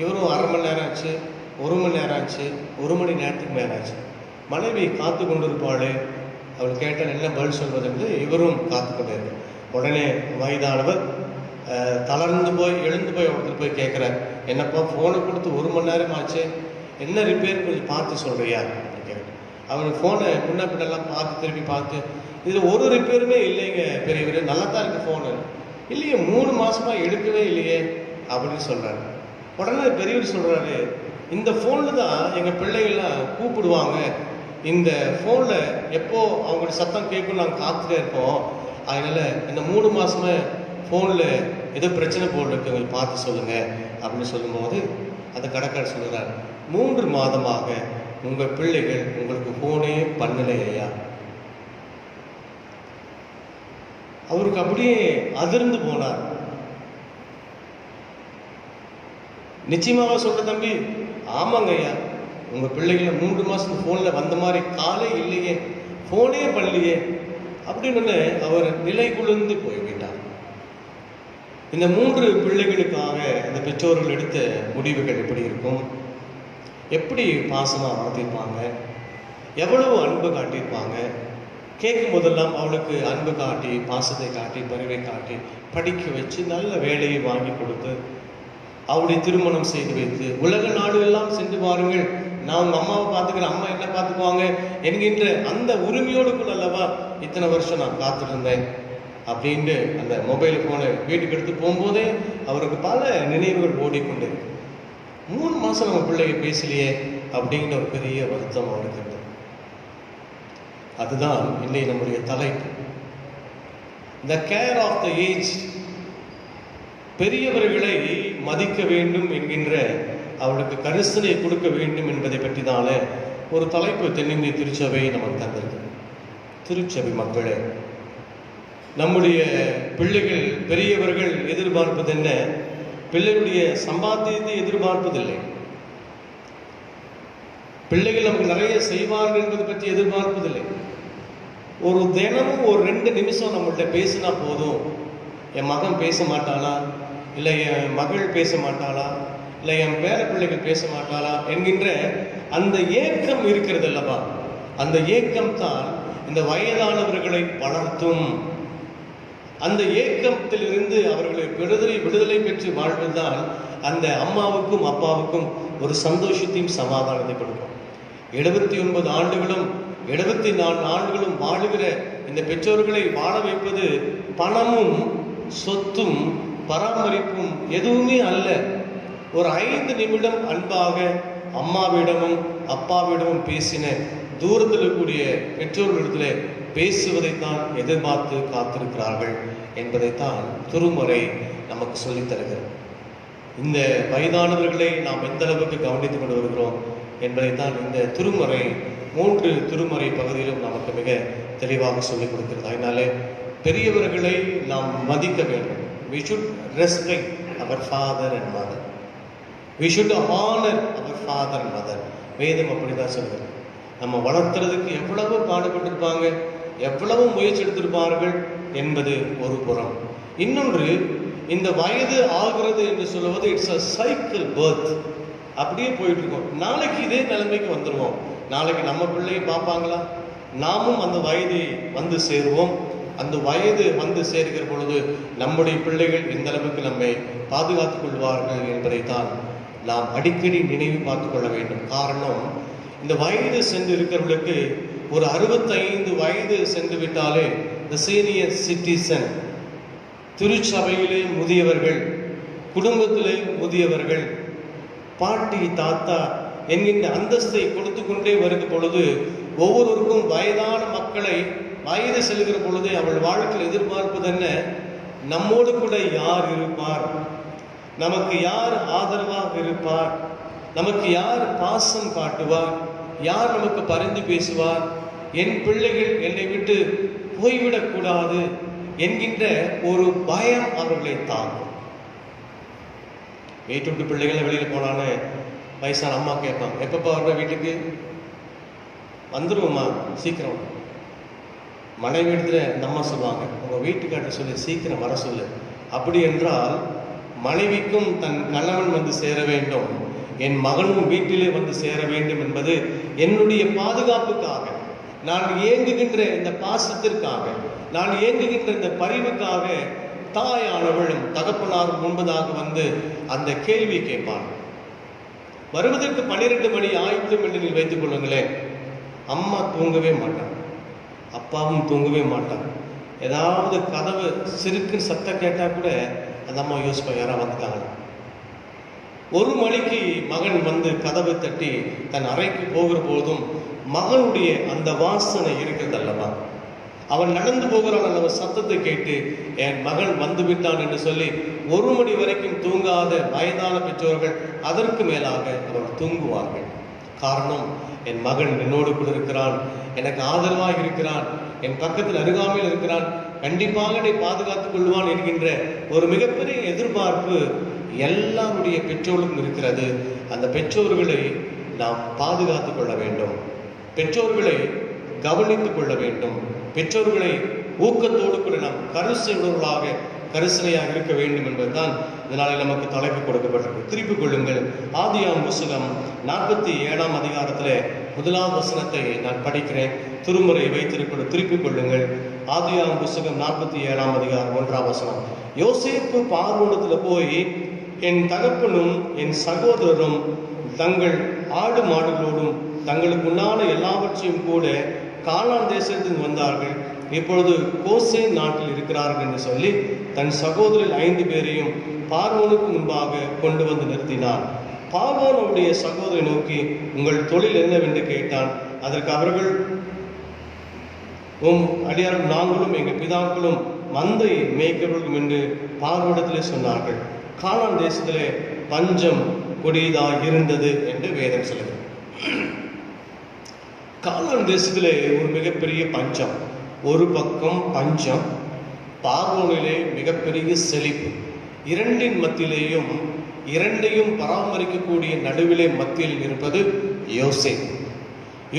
இவரும் 1/2 மணி நேரம் ஆச்சு, 1 மணி நேரம் ஆச்சு, 1 மணி நேரத்துக்கு மேலே ஆச்சு. மனைவி காத்து கொண்டு இருப்பாள். அவள் கேட்டால் என்ன பதில் சொல்வது என்று இவரும் காத்து கொண்டு இருக்கு. உடனே வயதானவர் தளர்ந்து போய் எழுந்து போய் ஒருத்தர் போய் கேட்குறார், என்னப்பா ஃபோனை கொடுத்து 1 மணி நேரம் ஆச்சு, என்ன ரிப்பேர் கொஞ்சம் பார்த்து சொல்கிறியா அப்படின்னு கேட்குறேன். அவர் ஃபோனை முன்ன பின்னெல்லாம் பார்த்து திருப்பி பார்த்து, இதில் ஒரு ரிப்பேருமே இல்லைங்க பெரியவர், நல்லா தான் இருக்குது ஃபோனு. இல்லையே 3 மாதமாக எடுக்கவே இல்லையே அப்படின்னு சொல்கிறாரு. உடனே பெரியவர் சொல்கிறாரு, இந்த ஃபோனில் தான் எங்கள் பிள்ளைகள்லாம் கூப்பிடுவாங்க, இந்த ஃபோனில் எப்போ அவங்களுடைய சத்தம் கேட்கும் நாங்கள் காத்துட்டே இருப்போம், அதனால் இந்த 3 மாதமாக ஃபோனில் ஏதோ பிரச்சனை போல் இருக்கு, எங்களுக்கு பார்த்து சொல்லுங்கள் அப்படின்னு சொல்லும்போது அந்த கடைக்காரர் சொல்கிறார், 3 மாதமாக உங்கள் பிள்ளைகள் உங்களுக்கு ஃபோனே பண்ணலையா. அவருக்கு அப்படியே அதிர்ந்து போனார். நிச்சயமாக சொல்ற தம்பி, ஆமாங்க ஐயா, உங்கள் பிள்ளைகளை 3 மாதத்துக்கு ஃபோனில் வந்த மாதிரி காலே இல்லையே, ஃபோனே பண்ணலையே அப்படின்னு அவர் நிலை குளிர்ந்து போய்விட்டார். இந்த 3 பிள்ளைகளுக்காக இந்த பெற்றோர்கள் எடுத்த முடிவுகள் எப்படி இருக்கும், எப்படி பாசமாக வளர்த்திருப்பாங்க, எவ்வளவு அன்பு காட்டியிருப்பாங்க. கேட்கும் போதெல்லாம் அவளுக்கு அன்பு காட்டி, பாசத்தை காட்டி, பரிவை காட்டி, படிக்க வச்சு நல்ல வேலையை வாங்கி கொடுத்து அவருடைய திருமணம் செய்து வைத்து உலக நாடுகள்லாம் சென்று பாருங்கள், நான் உங்கள் அம்மாவை பார்த்துக்கிறேன், அம்மா என்ன பார்த்துக்குவாங்க என்கின்ற அந்த உரிமையோடு கூட அல்லவா இத்தனை வருஷம் நான் காத்திருந்தேன் அப்படின்ட்டு அந்த மொபைல் ஃபோனை வீட்டுக்கு எடுத்து போகும்போதே அவருக்கு பல நினைவுகள் ஓடிக்கொண்டு 3 மாதம் நம்ம பிள்ளைங்க பேசலையே அப்படிங்கிற ஒரு பெரிய வருத்தம் அவருக்கு இருந்தது. அதுதான் இன்னைக்கு நம்முடைய தலைப்பு, the care of the age. பெரியவர்களை மதிக்க வேண்டும் என்கின்ற அவளுக்கு கரிசனை கொடுக்க வேண்டும் என்பதை பற்றி தான ஒரு தலைப்பு தென்னிந்திய திருச்சபை நமக்கு தந்திருக்கு. திருச்சபை மக்களே, நம்முடைய பிள்ளைகள் பெரியவர்கள் எதிர்பார்ப்பது என்ன? பிள்ளைகளுடைய சம்பாத்தியத்தை எதிர்பார்ப்பதில்லை. பிள்ளைகள் நமக்கு நிறைய செய்வார்கள் என்பதை பற்றி எதிர்பார்ப்பதில்லை. ஒரு தினமும் ஒரு 2 நிமிஷம் நம்மள்கிட்ட பேசினா போதும், என் மகன் பேச மாட்டாளா, இல்லை என் மகள் பேச மாட்டாளா, இல்லை என் பேர பிள்ளைகள் பேச மாட்டாளா என்கின்ற அந்த ஏக்கம் இருக்கிறது அல்லவா? அந்த ஏக்கம் தான் இந்த வயதானவர்களை வளர்த்தும். அந்த ஏக்கத்திலிருந்து அவர்களை விடுதலை பெற்று வாழ்வதுதான் அந்த அம்மாவுக்கும் அப்பாவுக்கும் ஒரு சந்தோஷத்தையும் சமாதானத்தை கொடுக்கும். 79 ஆண்டுகளும் 74 ஆண்டுகளும் வாழுகிற இந்த பெற்றோர்களை வாழ வைப்பது பணமும் சொத்தும் பராமரிப்பும் எதுவுமே அல்ல. ஒரு 5 நிமிடம் அன்பாக அம்மாவிடமும் அப்பாவிடமும் பேசின தூரத்தில் கூடிய பெற்றோர்களிடத்தில் பேசுவதைத்தான் எதிர்பார்த்து காத்திருக்கிறார்கள் என்பதைத்தான் திருமறை நமக்கு சொல்லித் தருகிறது. இந்த வயதானவர்களை நாம் எந்த அளவுக்கு கவனித்துக் கொண்டு வருகிறோம் என்பதைத்தான் இந்த திருமறை 3 திருமறை பகுதியிலும் நமக்கு மிக தெளிவாக சொல்லிக் கொடுக்கிறது. அதனாலே பெரியவர்களை நாம் மதிக்க வேண்டும். We should respect our father and mother. We should honor our father and mother. வேதம் அப்படிதான் சொல்கிறது. நம்ம வளர்த்துறதுக்கு எவ்வளவு பாடுபட்டிருப்பாங்க, எவ்வளவு முயற்சி எடுத்திருப்பார்கள் என்பது ஒரு புறம். இன்னொன்று, இந்த வயது ஆகிறது என்று சொல்லுவது இட்ஸ் அ சைக்கிள் பர்த். அப்படியே போயிட்டு இருக்கோம். நாளைக்கு இதே நிலைமைக்கு வந்துடுவோம். நாளைக்கு நம்ம பிள்ளையை பார்ப்பாங்களா? நாமும் அந்த வயதை வந்து சேருவோம். அந்த வயது வந்து சேர்கிற பொழுது நம்முடைய பிள்ளைகள் எந்த அளவுக்கு நம்மை பாதுகாத்துக் கொள்வார்கள் என்பதைத்தான் நாம் அடிக்கடி நினைவு பார்த்துக் கொள்ள வேண்டும். காரணம், இந்த வயது சென்று இருக்கிறவர்களுக்கு ஒரு 65 வயது சென்று விட்டாலே the senior citizen, திருச்சபையிலே முதியவர்கள், குடும்பத்திலே முதியவர்கள், பாட்டி தாத்தா என்கின்ற அந்தஸ்தை கொடுத்து கொண்டே வருகிற பொழுது ஒவ்வொருவருக்கும் வயதான மக்களை வயது செல்கிற பொழுது அவள் வாழ்க்கையில் எதிர்பார்ப்பது என்ன? நம்மோடு கூட யார் இருப்பார், நமக்கு யார் ஆதரவாக இருப்பார், நமக்கு யார் பாசம் காட்டுவார், யார் நமக்கு பரிந்து பேசுவார், என் பிள்ளைகள் என்னை விட்டு போய்விடக்கூடாது என்கின்ற ஒரு பயம் அவர்களை தாக்கும். வீட்டு விட்டு பிள்ளைகளை வெளியில போனான்னு வயசான அம்மா கேட்பாங்க, எப்பப்பா வர வீட்டுக்கு? வந்துருவோம்மா, சீக்கிரம். மனைவி இடத்துல இந்த அம்மா சொல்லுவாங்க, உங்க வீட்டுக்காட்ட சொல்லி சீக்கிரம் வர சொல்லு. அப்படி என்றால் மனைவிக்கும் தன் கணவன் வந்து சேர வேண்டும், என் மகனும் வீட்டிலே வந்து சேர வேண்டும் என்பது என்னுடைய பாதுகாப்புக்காக, நான் ஏங்குகின்ற இந்த பாசத்திற்காக, நான் ஏங்குகின்ற இந்த பரிவுக்காக தாயானவளும் தகப்பனாரும் முன்பதாக வந்து அந்த கேள்வி கேட்பான். வருவதற்கு 12 மணி ஆயிட்டும் என்று நீங்கள் வைத்துக் கொள்ளுங்களேன். அம்மா தூங்கவே மாட்டான், அப்பாவும் தூங்கவே மாட்டான். ஏதாவது கதவு சிறுக்கு சத்தம் கேட்டா கூட அந்த அம்மா யோசிப்பா, யாராவது வந்துட்டாங்க. 1 மணிக்கு மகன் வந்து கதவை தட்டி தன் அறைக்கு போகிற போதும் மகனுடைய அந்த வாசனை இருக்கிறது அல்லவா? அவன் நடந்து போகிறான் அல்லவா, சத்தத்தை கேட்டு என் மகன் வந்து விட்டான் என்று சொல்லி 1 மணி வரைக்கும் தூங்காத வயதான பெற்றோர்கள் அதற்கு மேலாக அவர் தூங்குவார்கள். காரணம், என் மகன் என்னோடு கூட இருக்கிறான், எனக்கு ஆதரவாக இருக்கிறான், என் பக்கத்தில் அருகாமையில் இருக்கிறான், கண்டிப்பாக என்னை பாதுகாத்துக் கொள்வான் என்கின்ற ஒரு மிகப்பெரிய எதிர்பார்ப்பு எல்லாருடைய பெற்றோர்களுக்கும் இருக்கிறது. அந்த பெற்றோர்களை நாம் பாதுகாத்துக் கொள்ள வேண்டும், பெற்றோர்களை கவனித்துக் கொள்ள வேண்டும், பெற்றோர்களை ஊக்கத்தோடு கூட நாம் கரிசனையாக இருக்க வேண்டும் என்பதுதான் இதனாலே நமக்கு தலைப்பு கொடுக்கப்பட்டிருக்கு. திருப்பிக் கொள்ளுங்கள். ஆதியாம் புஸ்தகம் 47ஆம் அதிகாரத்திலே 1ஆம் வசனத்தை நான் படிக்கிறேன். திருமுறை வைத்திருக்க திருப்பிக் கொள்ளுங்கள். ஆதியாம் புஸ்தகம் 47ஆம் அதிகாரம் 1ஆம் வசனம். யோசேப்பு பார்வோனிடத்தில் போய், என் தகப்பனும் என் சகோதரரும் தங்கள் ஆடு மாடுகளோடும் தங்களுக்கு உண்டான எல்லாவற்றையும் கூட கானான் தேசத்தில் வந்தார்கள், இப்பொழுது கோசேன் நாட்டில் இருக்கிறார்கள் என்று சொல்லி தன் சகோதரர் 5 பேரையும் பார்வோனுக்கு முன்பாக கொண்டு வந்து நிறுத்தினார். பார்வோன் அவருடைய சகோதரை நோக்கி, உங்கள் தொழில் என்னவென்று கேட்டான். அதற்கு அவர்கள், அடியாரும் நாங்களும் எங்கள் பிதாக்களும் மந்தை மேய்க்கிறவர்களும் என்று பார்வோனிடத்திலே சொன்னார்கள். கானான் தேசத்திலே பஞ்சம் கொடியதாக இருந்தது என்று வேதம் சொல்லுது. கானான் தேசத்திலே ஒரு மிகப்பெரிய பஞ்சம். ஒரு பக்கம் பஞ்சம், பார்வோனிலே மிகப்பெரிய செழிப்பு. இரண்டின் மத்தியிலேயும் இரண்டையும் பராமரிக்கக்கூடிய நடுவிலே மத்தியில் இருப்பது யோசேப்பு.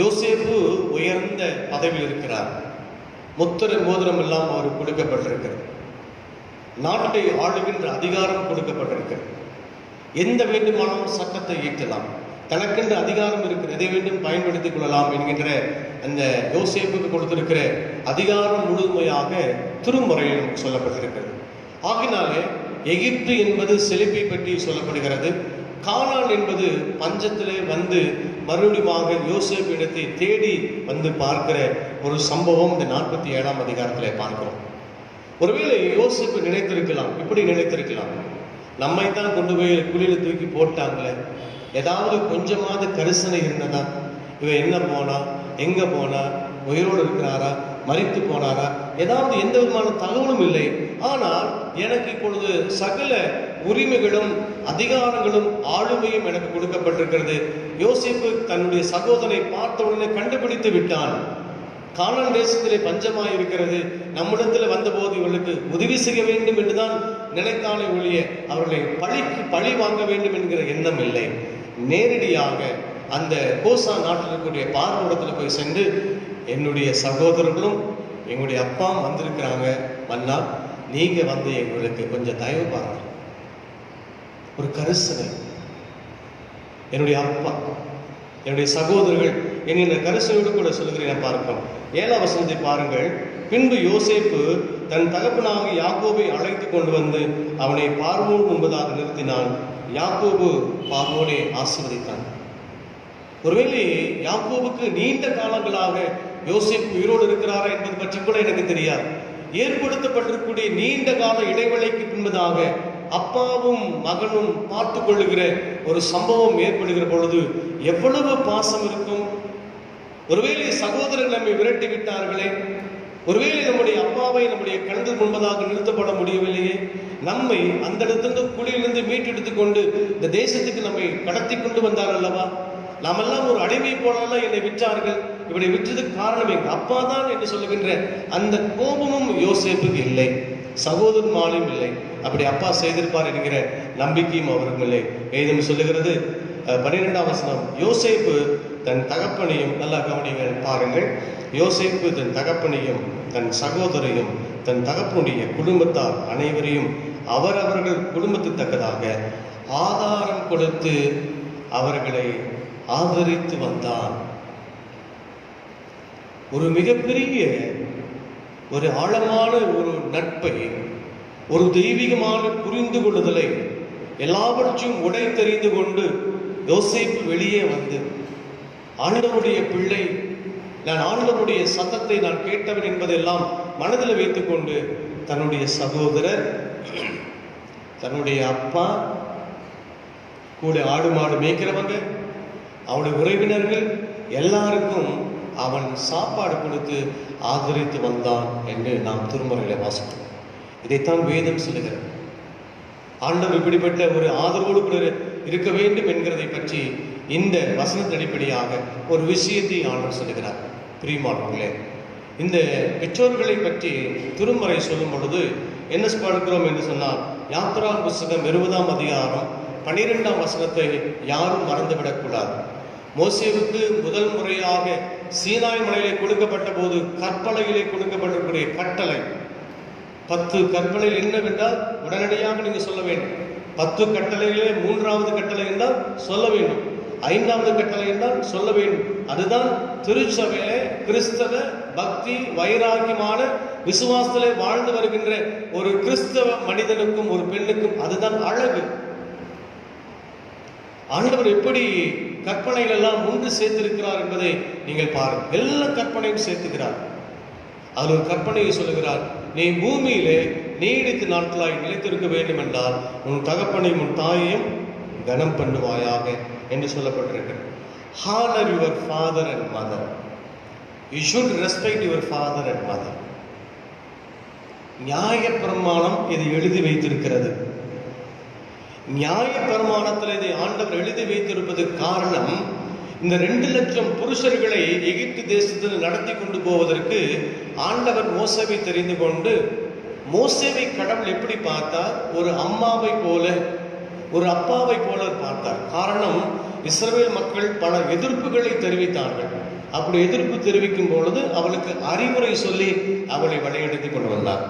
யோசேப்பு உயர்ந்த பதவியில் இருக்கிறார். முத்திரை மோதிரம் எல்லாம் அவருக்கு கொடுக்கப்பட்டிருக்கிறது. நாட்டை ஆளுகின்ற அதிகாரம் கொடுக்கப்பட்டிருக்கிறது. எந்த வேண்டுமானாலும் சட்டத்தை இயற்றலாம், தனக்கென்று அதிகாரம் இருக்கிற எதை வேண்டும் பயன்படுத்திக் கொள்ளலாம் என்கின்ற அந்த யோசேப்புக்கு கொடுத்திருக்கிற அதிகாரம் முழுமையாக திருமுறையில் நமக்கு சொல்லப்பட்டிருக்கிறது. ஆகினாலே எகிப்து என்பது செழிப்பை பற்றி சொல்லப்படுகிறது. கானான் என்பது பஞ்சத்திலே வந்து மறுபடியுமாக யோசேப்பு இடத்தை தேடி வந்து பார்க்கிற ஒரு சம்பவம் இந்த 47ஆம் அதிகாரத்திலே பார்க்கிறோம். ஒருவேளை யோசேப்பு நினைத்திருக்கலாம், இப்படி நினைத்திருக்கலாம், நம்மை தான் கொண்டு போய் குழியில தூக்கி போட்டாங்களே, ஏதாவது கொஞ்சமாவது கரிசனை இருந்ததா, இவன் என்ன போனா, எங்க போனா, உயிரோடு இருக்கிறாரா, மரித்து போனாரா, ஏதாவது எந்த விதமான தகவலும் இல்லை. ஆனால் எனக்கு இப்பொழுது சகல உரிமைகளும் அதிகாரங்களும் ஆளுமையும் எனக்கு கொடுக்கப்பட்டிருக்கிறது. யோசேப்பு தன்னுடைய சகோதரனை பார்த்த உடனே கண்டுபிடித்து விட்டான். கானான் தேசத்திலே பஞ்சமாய் இருக்கிறது, நம்மிடத்தில் வந்தபோது இவர்களுக்கு உதவி செய்ய வேண்டும் என்றுதான் நினைத்தாலே ஒழிய அவர்களை பழி வாங்க வேண்டும் என்கிற எண்ணம் இல்லை. நேரடியாக அந்த கோசா நாட்டில் இருக்கக்கூடிய பார்வோடத்தில் போய் சென்று, என்னுடைய சகோதரர்களும் எங்களுடைய அப்பா வந்திருக்கிறாங்க, மன்னா நீங்க வந்து எங்களுக்கு கொஞ்சம் தயவு பாருங்க, ஒரு கரிசனை, என்னுடைய அப்பா என்னுடைய சகோதரர்கள் என்கின்ற கரிசனையோடு கூட சொல்கிறேன் பார்க்கிறோம். 7ஆம் வசனத்தை பாருங்கள். பின்பு யோசேப்பு தன் தகப்பனாக யாக்கோபை அழைத்து கொண்டு வந்து அவனை பார்வோன் முன்பதாக நிறுத்தினான். யாக்கோபு பார்வோனை ஆசீர்வதித்தான். ஒருவேளை யாக்கோபுக்கு நீண்ட காலங்களாக யோசேப்பு உயிரோடு இருக்கிறாரா என்பது பற்றி கூட எனக்கு தெரியாது. ஏற்படுத்தப்பட்டிருக்கக்கூடிய நீண்ட கால இடைவெளிக்கு பின்பதாக அப்பாவும் மகனும் பார்த்து கொள்ளுகிற ஒரு சம்பவம் ஏற்படுகிற பொழுது எவ்வளவு பாசம் இருக்கும். ஒருவேளை சகோதரர்கள் நம்மை விரட்டி விட்டார்களே, ஒருவேளை நம்முடைய அப்பாவை நம்முடைய கண்கள் முன்பதாக நிறுத்தப்பட முடியவில்லையே, நம்மை அந்த இடத்திலிருந்து குழியிலிருந்து மீட்டெடுத்துக் கொண்டு இந்த தேசத்துக்கு நம்மை கடத்தி கொண்டு வந்தார் அல்லவா. நாமெல்லாம் ஒரு அடிமை போலலாம் என்னை விற்றார்கள், இப்படி விற்றதுக்கு காரணம் எங்க அப்பா தான் என்று சொல்லுகின்ற அந்த கோபமும் யோசேப்புக்கு இல்லை, சகோதரமாலும் இல்லை. அப்படி அப்பா செய்திருப்பார் என்கிற நம்பிக்கையும் அவருக்கும் இல்லை. வேதம் சொல்லுகிறது 12ஆம் வசனம், யோசேப்பு தன் தகப்பனையும், நல்லா கவனிங்கள் பாருங்கள், யோசேப்பு தன் தகப்பனையும் தன் சகோதரையும் தன் தகப்பனுடைய குடும்பத்தார் அனைவரையும் அவரவர்கள் குடும்பத்துக்கு தக்கதாக ஆதாரம் கொடுத்து அவர்களை ஆதரித்து வந்தான். ஒரு மிகப்பெரிய ஒரு ஆழமான ஒரு நட்பை, ஒரு தெய்வீகமான புரிந்து கொள்ளுதலை எல்லாவற்றையும் உடை தெரிந்து கொண்டு யோசேப்பு வெளியே வந்து, ஆண்டவருடைய பிள்ளை, நான் ஆண்டவருடைய சத்தத்தை நான் கேட்டவன் என்பதெல்லாம் மனதில் வைத்துக்கொண்டு தன்னுடைய சகோதரர், தன்னுடைய அப்பா, கூட ஆடு மாடு மேய்க்கிறவங்க, அவனுடைய உறவினர்கள் எல்லாருக்கும் அவன் சாப்பாடு கொடுத்து ஆதரித்து வந்தான் என்று நாம் திருமறையில வாசிக்கிறோம். இதைத்தான் வேதம் சொல்லுகிறது. ஆண்டவர் இப்படிப்பட்ட ஒரு ஆதரவோடு கூட இருக்க வேண்டும் என்கிறதை பற்றி இந்த வசனத்தின் அடிப்படையாக ஒரு விஷயத்தை ஆண்டவர் சொல்லுகிறார். பிரியமானவர்களே, இந்த பெற்றோர்களை பற்றி திருமறை சொல்லும் பொழுது என்ன பார்க்கிறோம் என்று சொன்னால், யாத்ரா புஸ்தகம் 20ஆம் அதிகாரம் 12ஆம் வசனத்தை யாரும் மறந்துவிடக்கூடாது. மோசேவுக்கு முதல் முறையாக சீனாய் மலையிலே கொடுக்கப்பட்ட போது கற்பலையிலே கொடுக்கப்பட்டிருக்கிற கட்டளை 10 கற்பனையில் என்னவென்றால் உடனடியாக நீங்க சொல்ல வேண்டும். 10 கட்டளையிலே 3வது கட்டளை என்றால் சொல்ல வேண்டும், 5வது கட்டளை என்றால் சொல்ல வேண்டும். அதுதான் திருச்சபையிலே கிறிஸ்தவ பக்தி வைராக்கியமான விசுவாசத்திலே வாழ்ந்து வருகின்ற ஒரு கிறிஸ்தவ மனிதனுக்கும் ஒரு பெண்ணுக்கும் அதுதான் அழகு. ஆண்டவர் எப்படி கற்பனைகள் எல்லாம் ஒன்று சேர்த்திருக்கிறார் என்பதை நீங்கள் பாருங்கள். எல்லா கற்பனையும் சேர்த்துக்கிறார். அதில் ஒரு கற்பனையை சொல்லுகிறார், நீ பூமியிலே நீடித்து நாட்களாய் நிலைத்திருக்க வேண்டும் என்றால் உன் தகப்பனையும் உன் தாயையும் கனம் பண்ணுவாயாக என்று சொல்லப்பட்டிருக்கிறது. Honor your father and mother. You should respect your father and mother. நியாய பிரமாணம் இது எழுதி வைத்திருக்கிறது. நியாய பிரமாணத்தில் இதை ஆண்டவர் எழுதி வைத்திருப்பதற்கு காரணம், இந்த 2 லட்சம் புருஷர்களை எகிப்து தேசத்தில் நடத்தி கொண்டு போவதற்கு ஆண்டவர் மோசேவை தெரிந்து கொண்டு, மோசேவை கடவுள் எப்படி பார்த்தார்? ஒரு அம்மாவை போல, ஒரு அப்பாவை போல பார்த்தார். காரணம், இஸ்ரவேல் மக்கள் பல எதிர்ப்புகளை தெரிவித்தார்கள். அப்படி எதிர்ப்பு தெரிவிக்கும் பொழுது அவளுக்கு அறிவுரை சொல்லி அவளை வழிநடத்தி கொண்டு வந்தார்.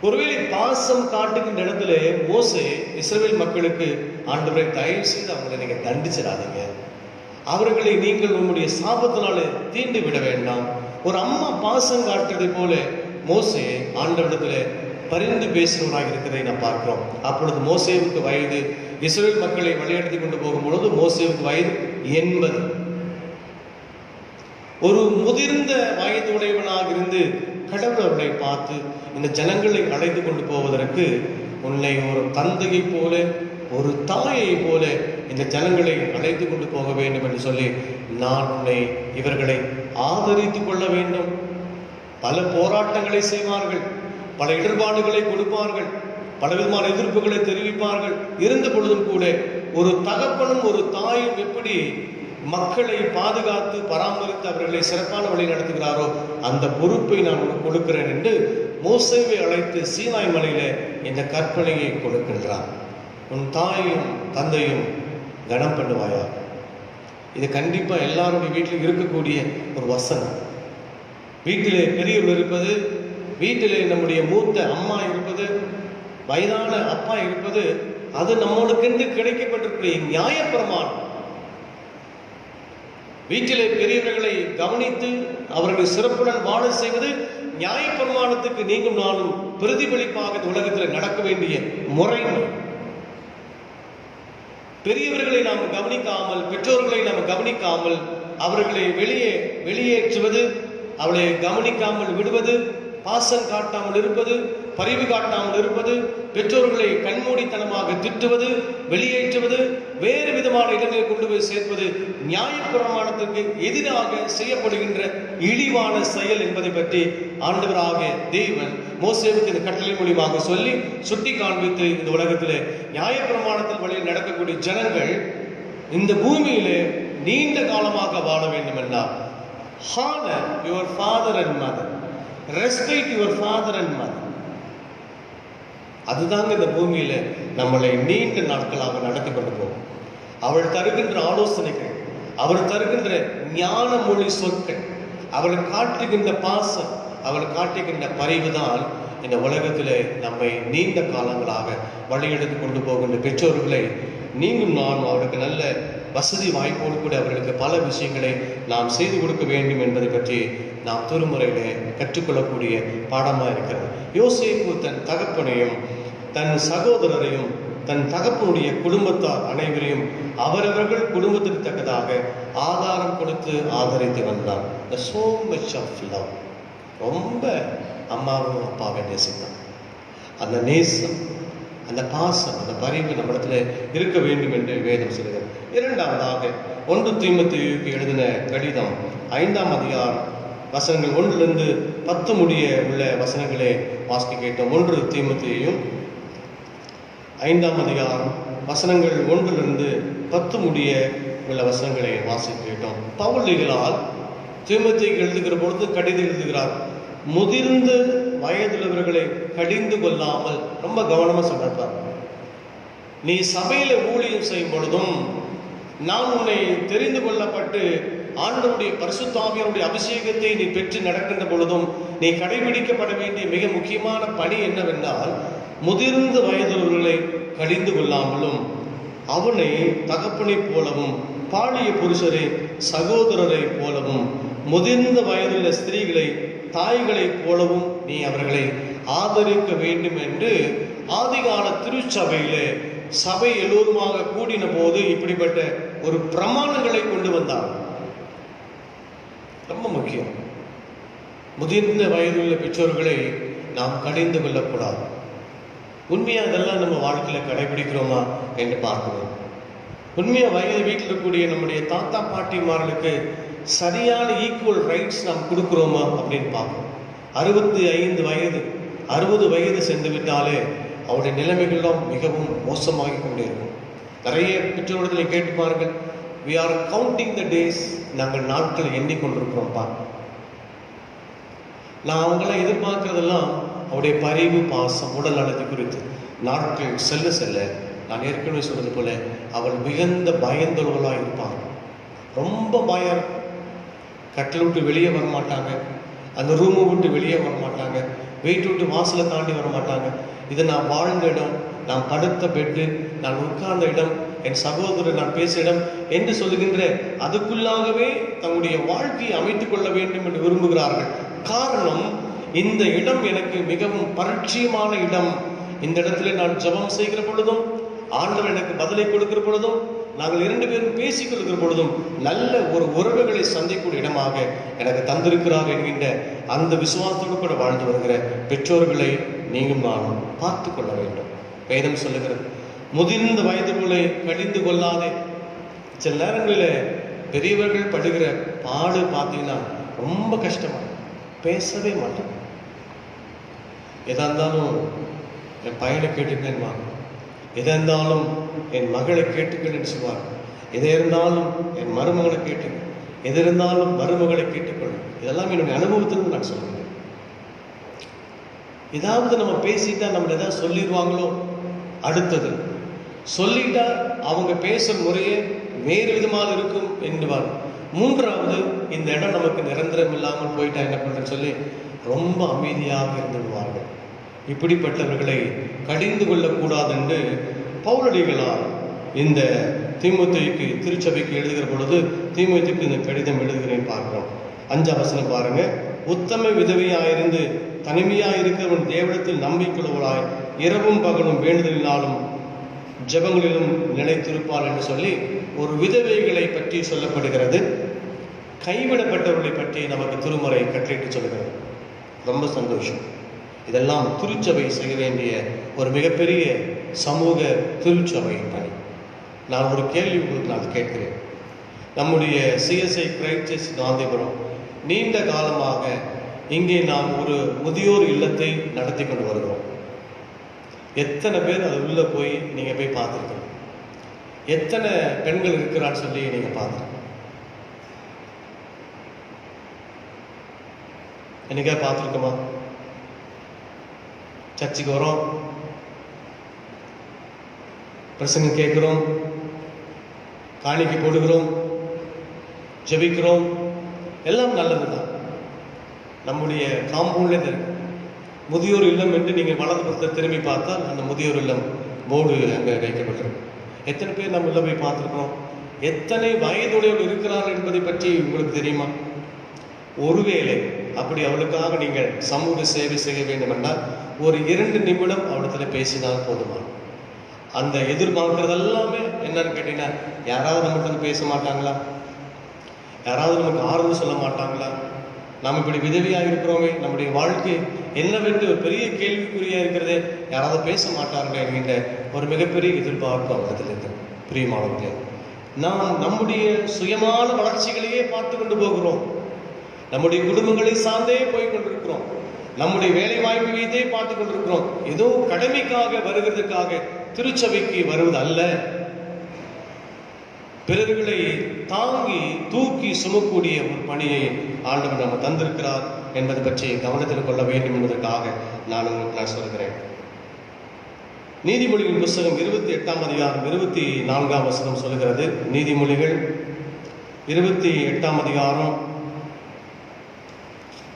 ஒருவேளை பாசம் காட்டுகின்ற இடத்துல மோசே இஸ்ரவேல் மக்களுக்கு, ஆண்டவரை தயவு செய்து அவங்களை நீங்க தண்டிச்சிடாதீங்க, அவர்களை நீங்கள் உங்களுடைய சாபத்தினால தீண்டு விட வேண்டாம். ஒரு அம்மா பாசம் காட்டுறதை போல மோசே ஆண்டவரிடத்துல பரிந்து பேசுகிறவனாக இருக்கிறதை நாம் பார்க்கிறோம். அப்பொழுது மோசேவுக்கு வயது, இஸ்ரவேல் மக்களை வழிநடத்தி கொண்டு போகும்பொழுது மோசேவுக்கு வயது 80. ஒரு முதிர்ந்த வயது உடையவனாக இருந்து கடவுள் அவர்களை பார்த்து, இந்த ஜனங்களை அழைத்து கொண்டு போவதற்கு உன்னை ஒரு தந்தையை போல, ஒரு தாயை போல இந்த ஜனங்களை அழைத்து கொண்டு போக வேண்டும் என்று சொல்லி, நான் உன்னை இவர்களை ஆதரித்துக் கொள்ள வேண்டும். பல போராட்டங்களை செய்வார்கள், பல இடர்பாடுகளை கொடுப்பார்கள், பலவிதமான எதிர்ப்புகளை தெரிவிப்பார்கள். இருந்த பொழுதும் கூட ஒரு தகப்பனும் ஒரு தாயும் எப்படி மக்களை பாதுகாத்து பராமரித்து அவர்களை சிறப்பான வழி நடத்துகிறாரோ அந்த பொறுப்பை நான் கொடுக்கிறேன் என்று மோசேவை அழைத்து சீனாய் மலையில இந்த கற்பனையை கொடுக்கின்றார். உன் தாயும் தந்தையும் கனம் பண்ணுவாயா. இது கண்டிப்பா எல்லாருடைய வீட்டிலும் இருக்கக்கூடிய ஒரு வசனம். வீட்டிலே பெரியவர்கள் இருப்பது, வீட்டிலே நம்முடைய மூத்த அம்மா இருப்பது, வயதான அப்பா இருப்பது, அது நம்மளுக்கென்று கிடைக்கப்பட்டிருக்கிற நியாயப்பிரமாணம். வீட்டிலே பெரியவர்களை கவனித்து அவர்களை சிறப்புடன் வாழ செய்வது நியாயப்பிரமாணத்துக்கு நீங்கும் நாளும் பிரதிபலிப்பாக இந்த உலகத்தில் நடக்க வேண்டிய முறை. பெரியவர்களை நாம் கவனிக்காமல், பெற்றோர்களை நாம் கவனிக்காமல் அவர்களை வெளியேற்றுவது, அவளை கவனிக்காமல் விடுவது, பாசம் காட்டாமல் இருப்பது, பரிவு காட்டாமல் இருப்பது, பெற்றோர்களை கண்மூடித்தனமாக திட்டுவது, வெளியேற்றுவது, வேறு விதமான இடங்களில் கொண்டு போய் சேர்ப்பது நியாயப்பிரமாணத்திற்கு எதிராக செய்யப்படுகின்ற இழிவான செயல் என்பதை பற்றி ஆண்டவராக தேவன் மோசேவுக்கு இந்த கட்டளை மூலியமாக சொல்லி சுட்டி காண்பித்து, இந்த உலகத்திலே நியாயப்பிரமாணத்தின் வழியில் நடக்கக்கூடிய ஜனங்கள் இந்த பூமியிலே நீண்ட காலமாக வாழ வேண்டும் என்றார். Honor your father and mother. Respect your father and mother. அதுதாங்க இந்த பூமியில நம்மளை நீண்ட நாட்களாக நடத்தி கொண்டு போகும். அவள் தருகின்ற ஆலோசனைகள், அவள் தருகின்ற ஞான மொழி சொற்கள், அவள் காட்டுகின்ற பாசம், அவள் காட்டுகின்ற பரிவுதான் இந்த உலகத்திலே நம்மை நீண்ட காலங்களாக வழியெடுத்து கொண்டு போகின்ற பெற்றோர்களை நீங்களும் நானும் அவருக்கு நல்ல வசதி வாய்ப்போடு கூட அவர்களுக்கு பல விஷயங்களை நாம் செய்து கொடுக்க வேண்டும் என்பதை பற்றி நாம் திருமுறையிலே கற்றுக்கொள்ளக்கூடிய பாடமாக இருக்கிறது. யோசேப்பு தன் தகப்பனையும் தன் சகோதரரையும் தன் தகப்பனுடைய குடும்பத்தார் அனைவரையும் அவரவர்கள் குடும்பத்திற்கு தக்கதாக ஆதாரம் கொடுத்து ஆதரித்து வந்தார். So much of love. ரொம்ப அம்மாவும் அப்பாவை நேசித்தான். அந்த நேசம், அந்த பாசம், அந்த பரிவு நம்மிடத்துல இருக்க வேண்டும் என்று வேதம் சொல்கிறது. இரண்டாவதாக 1 தீமோத்தேயுவுக்கு எழுதின கடிதம் 5ஆம் அதிகாரம் வசனங்கள் 1 - 10 முடிய உள்ள வசனங்களை வாசிக்க கேட்டோம். 1 தீமோத்தேயு 5ஆம் அதிகாரம் வசனங்கள் 1 - 10 முடிய உள்ள வசனங்களை வாசிக்க கேட்டோம். பவுல் தீமோத்தேயுக்கு எழுதுகிற பொழுது கடிதம் எழுதுகிறார். முதிர்ந்த வயதுள்ளவர்களை கடிந்து கொள்ளாமல், ரொம்ப கவனமா சொல்றார். நீ சபையில ஊழியம் செய்யும் பொழுதும், நான் உன்னை தெரிந்து கொள்ளப்பட்டு ஆண்டவருடைய பரிசுத்த ஆவியாருடைய அபிஷேகத்தை நீ பெற்று நடக்கின்ற பொழுதும் நீ கடைபிடிக்கப்பட வேண்டிய மிக முக்கியமான பணி என்னவென்றால், முதிர்ந்த வயதுள்ளவர்களை கடிந்து கொள்ளாமலும், அவனை தகப்பனை போலவும், பாலிய புருஷரை சகோதரரை போலவும், முதிர்ந்த வயதுள்ள ஸ்திரீகளை தாய்களை போலவும் நீ அவர்களை ஆதரிக்க வேண்டும் என்று ஆதிகால திருச்சபையிலே சபை எல்லோருமாக கூடின போது இப்படிப்பட்ட ஒரு பிரமாணங்களை கொண்டு வந்தார். ரொம்ப முக்கியம். முதிர்ந்த வயதுள்ள பெற்றோர்களை நாம் கடிந்து கொள்ளக்கூடாது. உண்மையா அதெல்லாம் நம்ம வாழ்க்கையில கடைபிடிக்கிறோமா என்று பார்க்கணும். உண்மையா வீட்டில் இருக்கக்கூடிய நம்முடைய தாத்தா பாட்டிமார்களுக்கு சரியான ஈக்குவல் ரைட்ஸ் நாம் கொடுக்கிறோமா அப்படின்னு பார்க்கணும். 65 வயது 60 வயது சென்று விட்டாலே அவருடைய நிலைமைகள்லாம் மிகவும் மோசமாகி கொண்டே இருக்கும். நிறைய பெற்றோர்களை கேட்டு பாருங்கள். we are counting the days. நாங்கள் நாட்களை எண்ணிக்கொண்டிருக்கிறோம் பாருங்க. நான் அவங்களாம் எதிர்பார்க்கிறதெல்லாம் அவருடைய பரிவு பாசம் உடல் நலத்தை குறித்து. நாட்கள் செல்ல செல்ல நான் ஏற்கனவே சொன்னது போல அவள் மிகுந்த பயந்தவர்களாக இருப்பாங்க. ரொம்ப பயம். கட்டில் விட்டு வெளியே வர மாட்டாங்க, அந்த ரூமை விட்டு வெளியே வர மாட்டாங்க, வீட்டு விட்டு வாசலை தாண்டி வர மாட்டாங்க. இது நான் வாழ்ந்த இடம், நான் படுத்த பெட்டு, நான் உட்கார்ந்த இடம், என் சகோதரர் நான் பேசிய இடம் என்று சொல்லுகின்ற அதுக்குள்ளாகவே தன்னுடைய வாழ்க்கையை அமைத்துக் கொள்ள வேண்டும் என்று விரும்புகிறார்கள். காரணம், இந்த இடம் எனக்கு மிகவும் பரிச்சயமான இடம். இந்த இடத்துல நான் ஜெபம் செய்கிற பொழுதும், ஆண்டவர் எனக்கு பதிலை கொடுக்கிற பொழுதும், நாங்கள் 2 பேரும் பேசிக் கொள்கிற பொழுதும் நல்ல ஒரு உறவுகளை சந்திக்கூடிய இடமாக எனக்கு தந்திருக்கிறார் என்கின்ற அந்த விசுவாசத்தோடு கூட வாழ்ந்து வருகிற பெற்றோர்களை நீங்களும் நானும் பார்த்து கொள்ள வேண்டும். வேதம் சொல்லுகிறது, முதிர்ந்த வயதுகளை கடிந்து கொள்ளாதே. சில நேரங்களில் பெரியவர்கள் படுகிற பாடு பார்த்தீங்கன்னா ரொம்ப கஷ்டமா, பேசவே மாட்டேன். எதா இருந்தாலும் என் பையனை கேட்டுக்கேன்னு வாங்க, எதா இருந்தாலும் என் மகளை கேட்டுக்கணும்னு சொல்லுவார். எதை இருந்தாலும் என் மருமகளை கேட்டுக்க, எது இருந்தாலும் மருமகளை கேட்டுக்கொள்ளும். இதெல்லாம் என்னுடைய அனுபவத்திலிருந்து நான் சொல்லுவேன். ஏதாவது நம்ம பேசிட்டா நம்ம ஏதாவது சொல்லிடுவாங்களோ, அடுத்தது சொல்லிட்டா அவங்க பேசுற முறையே வேறு விதமாக இருக்கும் என்பார். 3வது, இந்த இடம் நமக்கு நிரந்தரம் இல்லாமல் போயிட்டா என்ன பண்றேன்னு சொல்லி ரொம்ப அமைதியாக இருந்து விடுவார்கள். இப்படிப்பட்டவர்களை கடிந்து கொள்ளக்கூடாது என்று பவுலடிகளார் இந்த தீமோத்தேயுக்கு திருச்சபைக்கு எழுதுகிற பொழுது தீமோத்தேயுக்கு இந்த கடிதம் எழுதுகிறேன் பார்க்கிறோம். 5ஆம் வசனம் பாருங்க. உத்தம விதவையாயிருந்து தனிமையாயிருக்கிறவன் தேவனிடத்தில் நம்பிக்கையுள்ளவளாய் இரவும் பகலும் வேண்டுதலினாலும் ஜெபங்களிலும் நிலைத்திருப்பாள் என்று சொல்லி ஒரு விதவைகளை பற்றி சொல்லப்படுகிறது. கைவிடப்பட்டவர்களை பற்றி நமக்கு திருமறை கட்டளையிட்டு சொல்லுகிறது. ரொம்ப சந்தோஷம். இதெல்லாம் திருச்சபை செய்ய வேண்டிய ஒரு மிகப்பெரிய சமூக திருச்சபை பணி. நான் ஒரு கேள்வி நான் கேட்கிறேன். நம்முடைய CSI கிரைஸ்ட் சர்ச் காந்திபுரம் நீண்ட காலமாக இங்கே நாம் ஒரு முதியோர் இல்லத்தை நடத்தி கொண்டு வருகிறோம். எத்தனை பேர் அது உள்ள போய் நீங்க போய் பார்த்துருக்கீங்க? எத்தனை பெண்கள் இருக்கிறான்னு சொல்லி நீங்க பார்த்துருக்கீங்க? என்னைக்கா பார்த்துருக்கோமா? சர்ச்சுக்கு வரோம், பிரசங்கம் கேட்கிறோம், காணிக்கை போடுகிறோம், ஜெபிக்கிறோம், எல்லாம் நல்லதுதான். நம்முடைய காம்பவுண்ட்ல இருக்கு முதியோர் இல்லம் என்று நீங்கள் வலது பக்கத்தை திரும்பி பார்த்தால் அந்த முதியோர் இல்லம் போர்டு அங்கே வைக்கப்பட்டிருக்கு. எத்தனை பேர் நம்ம உள்ள போய் பார்த்துருக்கிறோம்? எத்தனை வயதுடையவர் இருக்கிறார்கள் என்பதை பற்றி உங்களுக்கு தெரியுமா? ஒருவேளை அப்படி அவளுக்காக நீங்கள் சமூக சேவை செய்ய வேண்டும் என்றால் ஒரு 2 நிமிடம் அவளிடத்துல பேசினால் போதுமா? அந்த எதிர்பார்க்கிறது எல்லாமே என்னன்னு கேட்டீங்கன்னா, யாராவது நம்மகிட்ட பேச மாட்டாங்களா? யாராவது நமக்கு ஆறுதல் சொல்ல மாட்டாங்களா? நாம் இப்படி விதவியாக இருக்கிறோமே, நம்முடைய வாழ்க்கை என்னவென்று ஒரு பெரிய கேள்விக்குறியா இருக்கிறதே, யாராவது பேச மாட்டார்கள் என்கின்ற ஒரு மிகப்பெரிய எதிர்பார்ப்பு அவரிடத்தில் இருக்கிறது. பிரியமானவர்களே, நாம் நம்முடைய சுயமான வளர்ச்சிகளையே பார்த்து கொண்டு போகிறோம். நம்முடைய குடும்பங்களை சார்ந்தே போய் கொண்டிருக்கிறோம். நம்முடைய வேலை வாய்ப்பு வைத்தே பார்த்து கொண்டிருக்கிறோம். ஏதோ கடமைக்காக வருகிறதுக்காக திருச்சபைக்கு வருவது அல்ல. பிறர்களை தாங்கி தூக்கி சுமக்கூடிய ஒரு பணியை ஆண்டவர் நம்ம தந்திருக்கிறார் என்பதை பற்றி கவனத்தில் கொள்ள வேண்டும் என்பதற்காக நான் உங்களுக்கு சொல்கிறேன். நீதிமொழிகளின் புஸ்தகம் 28ஆம் அதிகாரம் 24ஆம் வசனம் சொல்கிறது. நீதிமொழிகள் 28ஆம் அதிகாரம்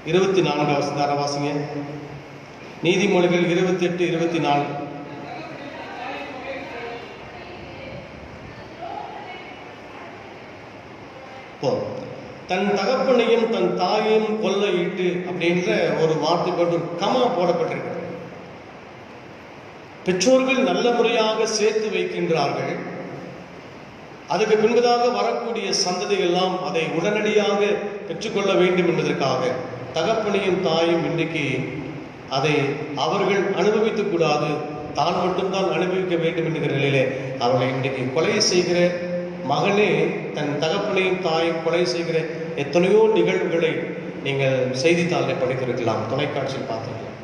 24ஆம் வசனம் வாசிங்க. நீதிமொழிகள் 28:24. தன் தகப்பனையும் தன் தாயையும் கொள்ளையிட்டு அப்படின்ற ஒரு வார்த்தை போட்டு கமா போடப்பட்டிருக்கிறது. பெற்றோர்கள் நல்ல முறையாக சேர்த்து வைக்கின்றார்கள். அதுக்கு பின்பதாக வரக்கூடிய சந்ததி எல்லாம் அதை உடனடியாக பெற்றுக்கொள்ள வேண்டும் என்பதற்காக தகப்பனையும் தாயும் இன்றைக்கு அதை அவர்கள் அனுபவித்துக் கூடாது, தான் மட்டும்தான் அனுபவிக்க வேண்டும் என்கிற நிலையிலே அவர்களை இன்றைக்கு கொலை செய்கிற மகனே தன் தகப்பனையும் தாயும் கொலை செய்கிற எத்தனையோ நிகழ்வுகளை நீங்கள் செய்தித்தாளில் படித்திருக்கலாம், தொலைக்காட்சியில் பார்த்திருக்கலாம்.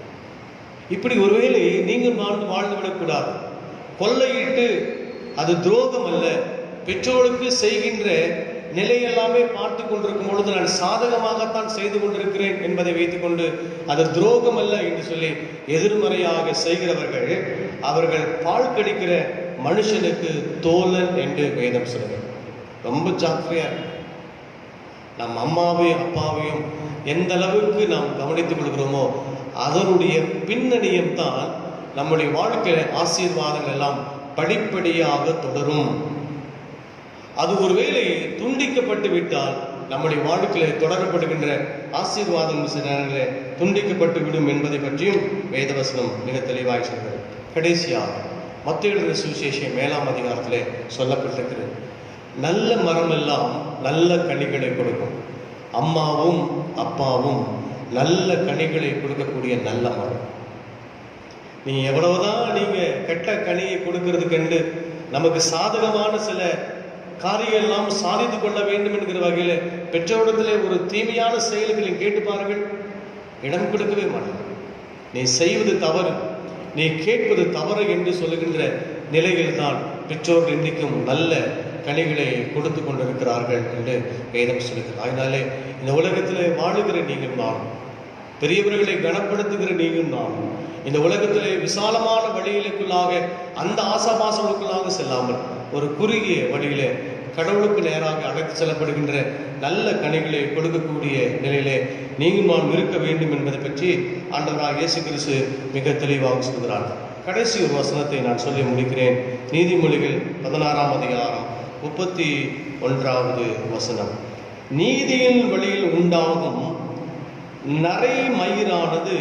இப்படி ஒருவேளை நீங்கள் வாழ்ந்து விடக்கூடாது. கொள்ளையிட்டு அது துரோகம் அல்ல. பெற்றோருக்கு செய்கின்ற நிலையெல்லாமே பார்த்து கொண்டிருக்கும் பொழுது நான் சாதகமாகத்தான் செய்து கொண்டிருக்கிறேன் என்பதை வைத்துக்கொண்டு அது துரோகம் அல்ல என்று சொல்லி எதிர்மறையாக செய்கிறவர்கள் அவர்கள் பால் கடிக்கிற மனுஷனுக்கு தோழன் என்று வேதம் சொல்லுது. ரொம்ப ஜாக்கிரதையா. நம் அம்மாவையும் அப்பாவையும் எந்த அளவுக்கு நாம் கவனித்துக் கொள்கிறோமோ அதனுடைய பின்னணியம் தான் நம்முடைய வாழ்க்கையில ஆசீர்வாதங்கள் எல்லாம் படிப்படியாக தொடரும். அது ஒருவேளை துண்டிக்கப்பட்டு விட்டால் நம்முடைய வாழ்க்கையில தொடரப்படுகின்ற ஆசீர்வாதம் சில நேரங்களில் துண்டிக்கப்பட்டு விடும் என்பதை பற்றியும் வேதவசனம் மிக தெளிவாய் சொல்கிறது. கடைசியாக மத்தேயு எழுதின சுவிசேஷம் 7ஆம் அதிகாரத்திலே சொல்லப்பட்டிருக்கிறது, நல்ல மரம் எல்லாம் நல்ல கனிகளை கொடுக்கும், அம்மாவும் அப்பாவும் நல்ல கனிகளை கொடுக்கக்கூடிய நல்ல மரம். நீ எவ்வளவுதான் நீங்க கெட்ட கனியை கொடுக்கறதுக்கு நமக்கு சாதகமான சில காரியங்கள் எல்லாம் சாதித்து கொள்ள வேண்டும் என்கிற வகையில பெற்றோரிடத்திலே ஒரு தீமையான செயல்களை கேட்டு பாருங்கள், இடம் கொடுக்கவே மாட்டாங்க. நீ செய்வது தவறு, நீ கேட்பது தவறு என்று சொல்லுகின்ற நிலையில் தான் பெற்றோர்கள் இன்றைக்கும் நல்ல கனிகளை கொடுத்து கொண்டிருக்கிறார்கள் என்று வேதம் சொல்லுகிறது. அதனாலே இந்த உலகத்திலே வாழுகிற நீங்கள் நானும், பெரியவர்களை கனப்படுத்துகிற நீங்கள் நானும், இந்த உலகத்திலே விசாலமான வழிகளுக்குள்ளாக அந்த ஆசாபாசங்களுக்குள்ளாக செல்லாமல் ஒரு குறுகிய வழியிலே கடவுளுக்கு நேராக அழைத்து செல்லப்படுகின்ற நல்ல கனிகளை கொடுக்கக்கூடிய நிலையிலே நீங்கள் நான் இருக்க வேண்டும் என்பதை பற்றி ஆண்டவராகிய இயேசு கிறிஸ்து மிக தெளிவாக சொல்கிறார். கடைசி ஒரு வசனத்தை நான் சொல்லி முடிக்கிறேன். நீதிமொழிகள் 16ஆம் அதிகாரம் 31வது வசனம், நீதியின் வழியில் உண்டாகும் நரை மயிரானது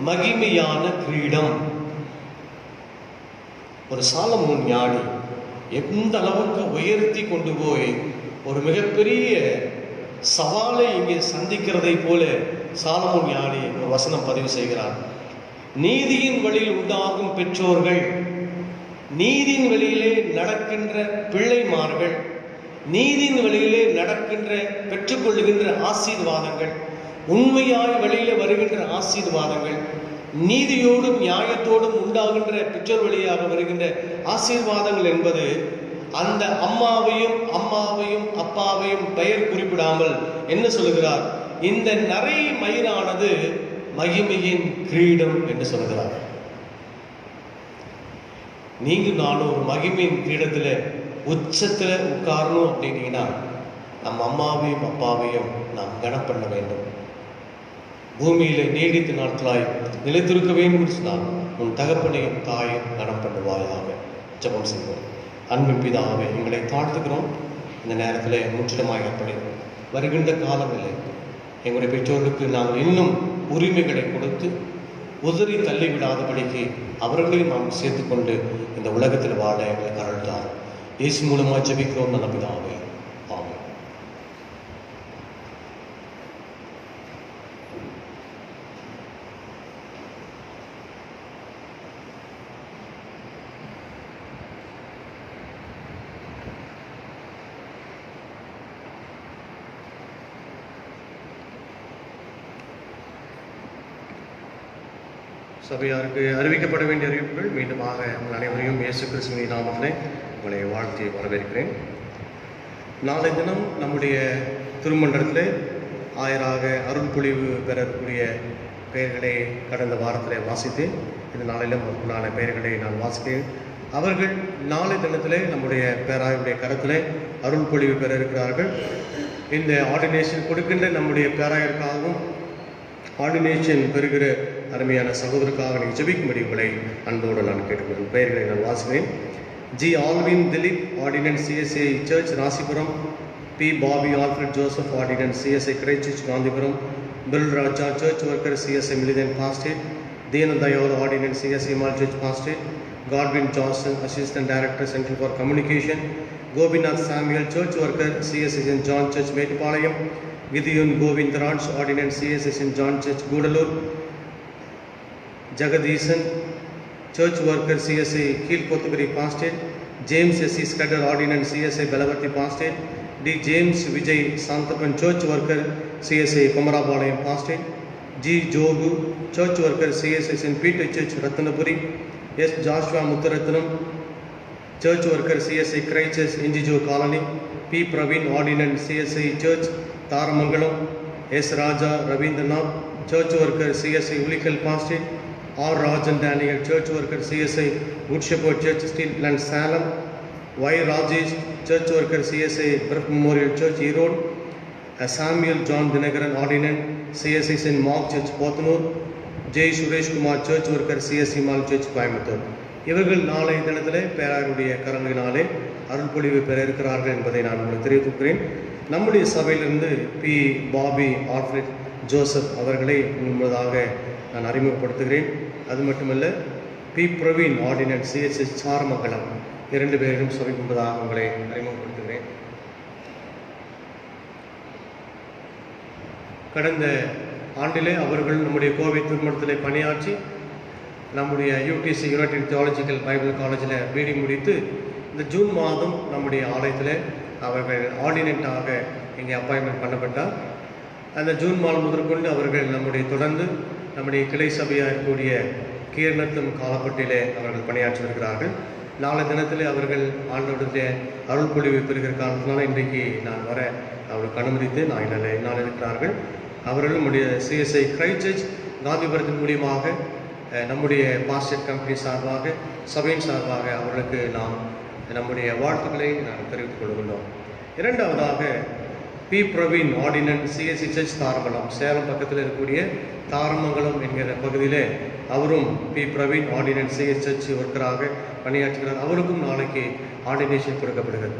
மகிமையான கிரீடம். ஒரு சாலமோன் ஞானி எந்த அளவுக்கு உயர்த்தி கொண்டு போய் ஒரு மிகப்பெரிய சவாலை இங்கே சந்திக்கிறதை போல சாலமோன் ஞானி ஒரு வசனம் பதிவு செய்கிறார். நீதியின் வழியில் உண்டாகும் பெற்றோர்கள், நீதியின் வழியிலே நடக்கின்ற பிள்ளைமார்கள், நீதியின் வழியிலே நடக்கின்ற பெற்றுக்கொள்ளுகின்ற ஆசீர்வாதங்கள், உண்மையாய் வழியிலே வருகின்ற ஆசீர்வாதங்கள், நீதியோடும் நியாயத்தோடும் உண்டாகின்ற பெற்றோர் வழியாக வருகின்ற ஆசீர்வாதங்கள் என்பது அந்த அம்மாவையும் அப்பாவையும் பெயர் குறிப்பிடாமல் என்ன சொல்லுகிறார், இந்த நரை மயிரானது மகிமையின் கிரீடம் என்று சொல்கிறார். நீங்க நானும் ஒரு மகிமையின் கிரீடத்துல உச்சத்துல உட்காரணும் அப்படின்னீங்கன்னா நம்ம அம்மாவையும் அப்பாவையும் நாம் கனம் பண்ண வேண்டும். பூமியில நீடித்த நாட்களாய் நிலைத்திருக்க வேண்டும் என்று சொன்னால் உன் தகப்பனையும் தாயும் கனம் பண்ணுவாயாக. ஜெபம் செய்வோம். அன்பின் பிதாவே, எங்களை தாழ்த்துக்கிறோம். இந்த நேரத்தில் முற்றிலுமாய் அர்ப்பணிக்கிறோம். வருகின்ற காலமில்லை, எங்களுடைய பெற்றோருக்கு நாங்கள் இன்னும் உரிமைகளை கொடுத்து உதறி தள்ளிவிடாதபடிக்கு அவர்களையும் நாம் சேர்த்துக்கொண்டு இந்த உலகத்தில் வாழ எங்களுக்கு அருள்தார். இயேசு மூலமாக ஜெபிக்கிறோம் நல்ல பிதாவே. ஆமென். சபையாருக்கு அறிவிக்கப்பட வேண்டிய அறிவிப்புகள் மீண்டுமாக உங்கள் அனைவரையும் இயேசு கிறிஸ்துவின் நாமத்திலே உங்களை வாழ்த்தி வரவேற்கிறேன். நாளை தினம் நம்முடைய திருமண்டலத்திலே ஆயராக அருள் பொழிவு பெறக்கூடிய பெயர்களை கடந்த வாரத்தில் வாசித்தேன். இந்த நாளிலும் நாளை பெயர்களை நான் வாசித்தேன். அவர்கள் நாளை தினத்திலே நம்முடைய பேராயுடைய கருத்திலே அருள் பொழிவு பெற இருக்கிறார்கள். இந்த ஆர்டினேஷன் கொடுக்கின்ற நம்முடைய பேராயருக்காகவும் ஆர்டினேஷன் பெறுகிற அருமையான சகோதரருக்காக நீங்கள் ஜெபிக்கும்படி உங்களை அன்போடு நான் கேட்டுக்கொள்கிறேன். பெயர்களை நான் வாசிக்கிறேன். G Alvin Dilip, ordinance CSI church Rasipuram. P Bobby Alfred Joseph, ordinance CSI Christ Gandhipuram. Bill Raja, church worker CSI மிலிதன் pastorate. Deenadayal, ordinance CSI mall church pastorate. Godwin Johnson, assistant director central for communication. Gopinath Samuel, church worker CSI saint John church Mettupalayam. Gideon Govindaraj, ordinance CSI saint John church Gudalur. Jagadeesan, church worker CSI Keezhkotagiri pastorate. James SC Scudder, ordinance CSI Belavarthi pastorate. D James Vijay Santhappan, church worker CSI Kumarapalayam pastorate. G Jogu, church worker CSI saint Peter church Ratnapuri. S Joshua Mutturatnam, church worker CSI Christ NGO colony. P Praveen, ordinance CSI church Tharamangalam. S Raja Ravindranath, church worker CSI Ulikkal pastorate. R Rajan Daniel, church worker CSI good shepherd church steel plant Salem. Y Rajesh, church worker CSI பிரப் memorial church Erode. Samuel John Dhinakaran ordinand CSI saint Mark church Podanur, Jai Sureshkumar church worker CSC மால் church Coimbatore. இவர்கள் நாளை தினத்திலே பேராருடைய கரங்களினாலே அருள் பொழிவு பெற இருக்கிறார்கள் என்பதை நான் உங்களுக்கு தெரிவித்துக்கிறேன். நம்முடைய சபையிலிருந்து பி. பாபி ஆல்ஃபிரட் ஜோசப் அவர்களை முன்பதாக நான் அறிமுகப்படுத்துகிறேன். அது மட்டுமல்ல, பி. பிரவீன் ஆர்டினன்ட் CSS சாரமங்கலம் 2 பேரும் சபை முன்பதாக உங்களை அறிமுகப்படுத்துகிறேன். கடந்த ஆண்டிலே அவர்கள் நம்முடைய கோவை திருமணத்திலே பணியாற்றி நம்முடைய UTC யுனைடெட் தியாலஜிக்கல் பைபிள் காலேஜில் BD முடித்து இந்த ஜூன் மாதம் நம்முடைய ஆலயத்தில் அவர்கள் ஆர்டினெண்ட்டாக இங்கே அப்பாயின்மெண்ட் பண்ணப்பட்டார். அந்த ஜூன் மாதம் முதற்கொண்டு அவர்கள் தொடர்ந்து நம்முடைய கிளை சபையாக இருக்கக்கூடிய கீரணத்தும் காலப்பட்டிலே அவர்கள் பணியாற்றி வருகிறார்கள். நாளை தினத்திலே அவர்கள் ஆண்டோடைய அருள் பொழிவு பெறுகிற காரணத்தினால இன்றைக்கு நான் வர அவர்களுக்கு அனுமதித்து நான் இருக்கிறார்கள். அவர்கள் நம்முடைய CSI கிரைஸ்ட் சர்ச் காந்திபுரத்தின் மூலியமாக நம்முடைய பாஸ்டர் கம்பெனி சார்பாக சபையின் சார்பாக அவர்களுக்கு நாம் நம்முடைய வாழ்த்துக்களை நான் தெரிவித்துக் கொள்கின்றோம். இரண்டாவதாக P. Praveen ordinand CSC church Tharamangalam, Salem பக்கத்தில் இருக்கக்கூடிய தாரமங்கலம் என்கிற பகுதியிலே அவரும் P. Praveen ordinand CSC church ஒர்க்கராக பணியாற்றுகிறார். அவருக்கும் நாளைக்கு ஆர்டினேஷன் கொடுக்கப்படுகிறது.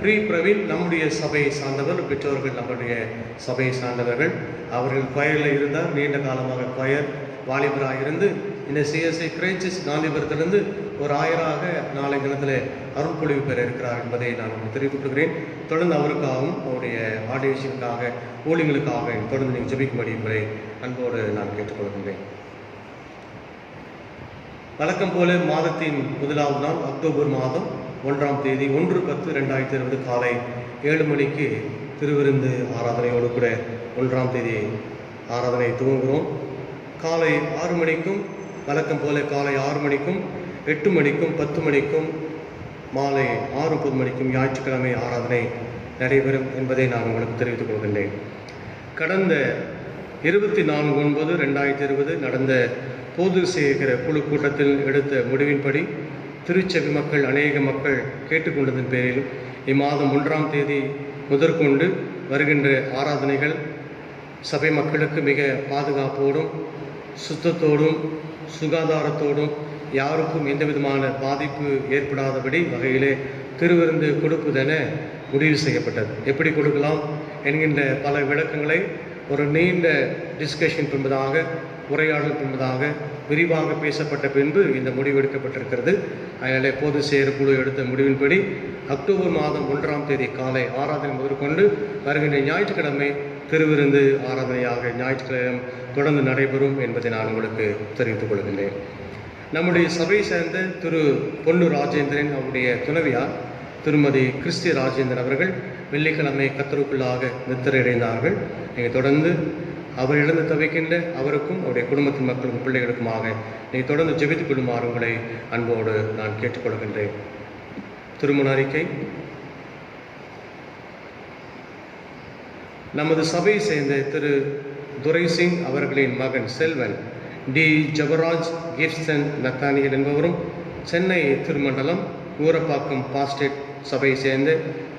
பி. பிரவீன் நம்முடைய சபையை சார்ந்தவர், பெற்றோர்கள் நம்முடைய சபையை சார்ந்தவர்கள். அவர்கள் கொயரில் இருந்தால் நீண்ட காலமாக கொயர் வாலிபராக இருந்து இந்த CSI கிரைஸ்ட் சர்ச் காந்திபுரத்திலிருந்து ஒரு ஆயராக நாளை தினத்தில் அருள் பொழிவு பெற இருக்கிறார் என்பதை நான் உங்களுக்கு தெரிவித்துக்கிறேன். தொடர்ந்து அவருக்காகவும் அவருடைய ஆர்டினேஷனுக்காக ஊழியர்களுக்காக தொடர்ந்து நீங்கள் ஜெபிக்கும்படி உங்களை அன்போடு நான் கேட்டுக்கொள்கின்றேன். வழக்கம் போல மாதத்தின் முதலாவது நாள் அக்டோபர் மாதம் 1ஆம் தேதி 1/10/2020 காலை 7 மணிக்கு திருவிருந்து ஆராதனையோடு கூட 1ஆம் தேதி ஆராதனை துவங்குகிறோம். காலை 6 மணிக்கும் வழக்கம் போல காலை 6 மணிக்கும் 8 மணிக்கும் 10 மணிக்கும் மாலை 6:30 மணிக்கும் ஞாயிற்றுக்கிழமை ஆராதனை நடைபெறும் என்பதை நான் உங்களுக்கு தெரிவித்துக் கொள்கின்றேன். கடந்த 24/9/2020 நடந்த பொது சேகர குழு கூட்டத்தில் எடுத்த முடிவின்படி திருச்சபை மக்கள் அநேக மக்கள் கேட்டுக்கொண்டதன் பேரில் இம்மாதம் 1ஆம் தேதி முதற்கொண்டு வருகின்ற ஆராதனைகள் சபை மக்களுக்கு மிக பாதுகாப்போடும் சுத்தத்தோடும் சுகாதாரத்தோடும் யாருக்கும் எந்த விதமான பாதிப்பு ஏற்படாதபடி வகையிலே திருவிருந்து கொடுப்பதென முடிவு செய்யப்பட்டது. எப்படி கொடுக்கலாம் என்கின்ற பல விளக்கங்களை ஒரு நீண்ட டிஸ்கஷன் என்பதாக உரையாடல் என்பதாக விரிவாக பேசப்பட்ட பின்பு இந்த முடிவு எடுக்கப்பட்டிருக்கிறது. அதனால் பொது சேகர குழு எடுத்த முடிவின்படி அக்டோபர் மாதம் 1ஆம் தேதி காலை ஆராதனை முதற்கொண்டு வருகின்ற ஞாயிற்றுக்கிழமை திருவிருந்து ஆராதனையாக ஞாயிற்றுக்கிழமை தொடர்ந்து நடைபெறும் என்பதை நான் உங்களுக்கு தெரிவித்துக் கொள்கின்றேன். நம்முடைய சபை சேர்ந்த திரு பொன்னு ராஜேந்திரன் அவருடைய துணைவியார் திருமதி கிறிஸ்டி ராஜேந்திரன் அவர்கள் வெள்ளிக்கிழமை கத்தருக்குள்ளாக நித்திரையடைந்தார்கள். நீங்கள் தொடர்ந்து அவர் இழந்து தவிக்கின்ற அவருக்கும் அவருடைய குடும்பத்தின் மக்களுக்கும் பிள்ளைகளுக்குமாக நீங்கள் தொடர்ந்து ஜெபித்துக் கொள்ளுமாறு உங்களை அன்போடு நான் கேட்டுக்கொள்கின்றேன். திருமண அறிக்கை. நமது சபையை சேர்ந்த திரு துரைசிங் அவர்களின் மகன் செல்வன் டி. ஜபராஜ் கிப்சன் நத்தானியல் என்பவரும், சென்னை திருமண்டலம் ஊரப்பாக்கம் பாஸ்டேட் சபையை சேர்ந்த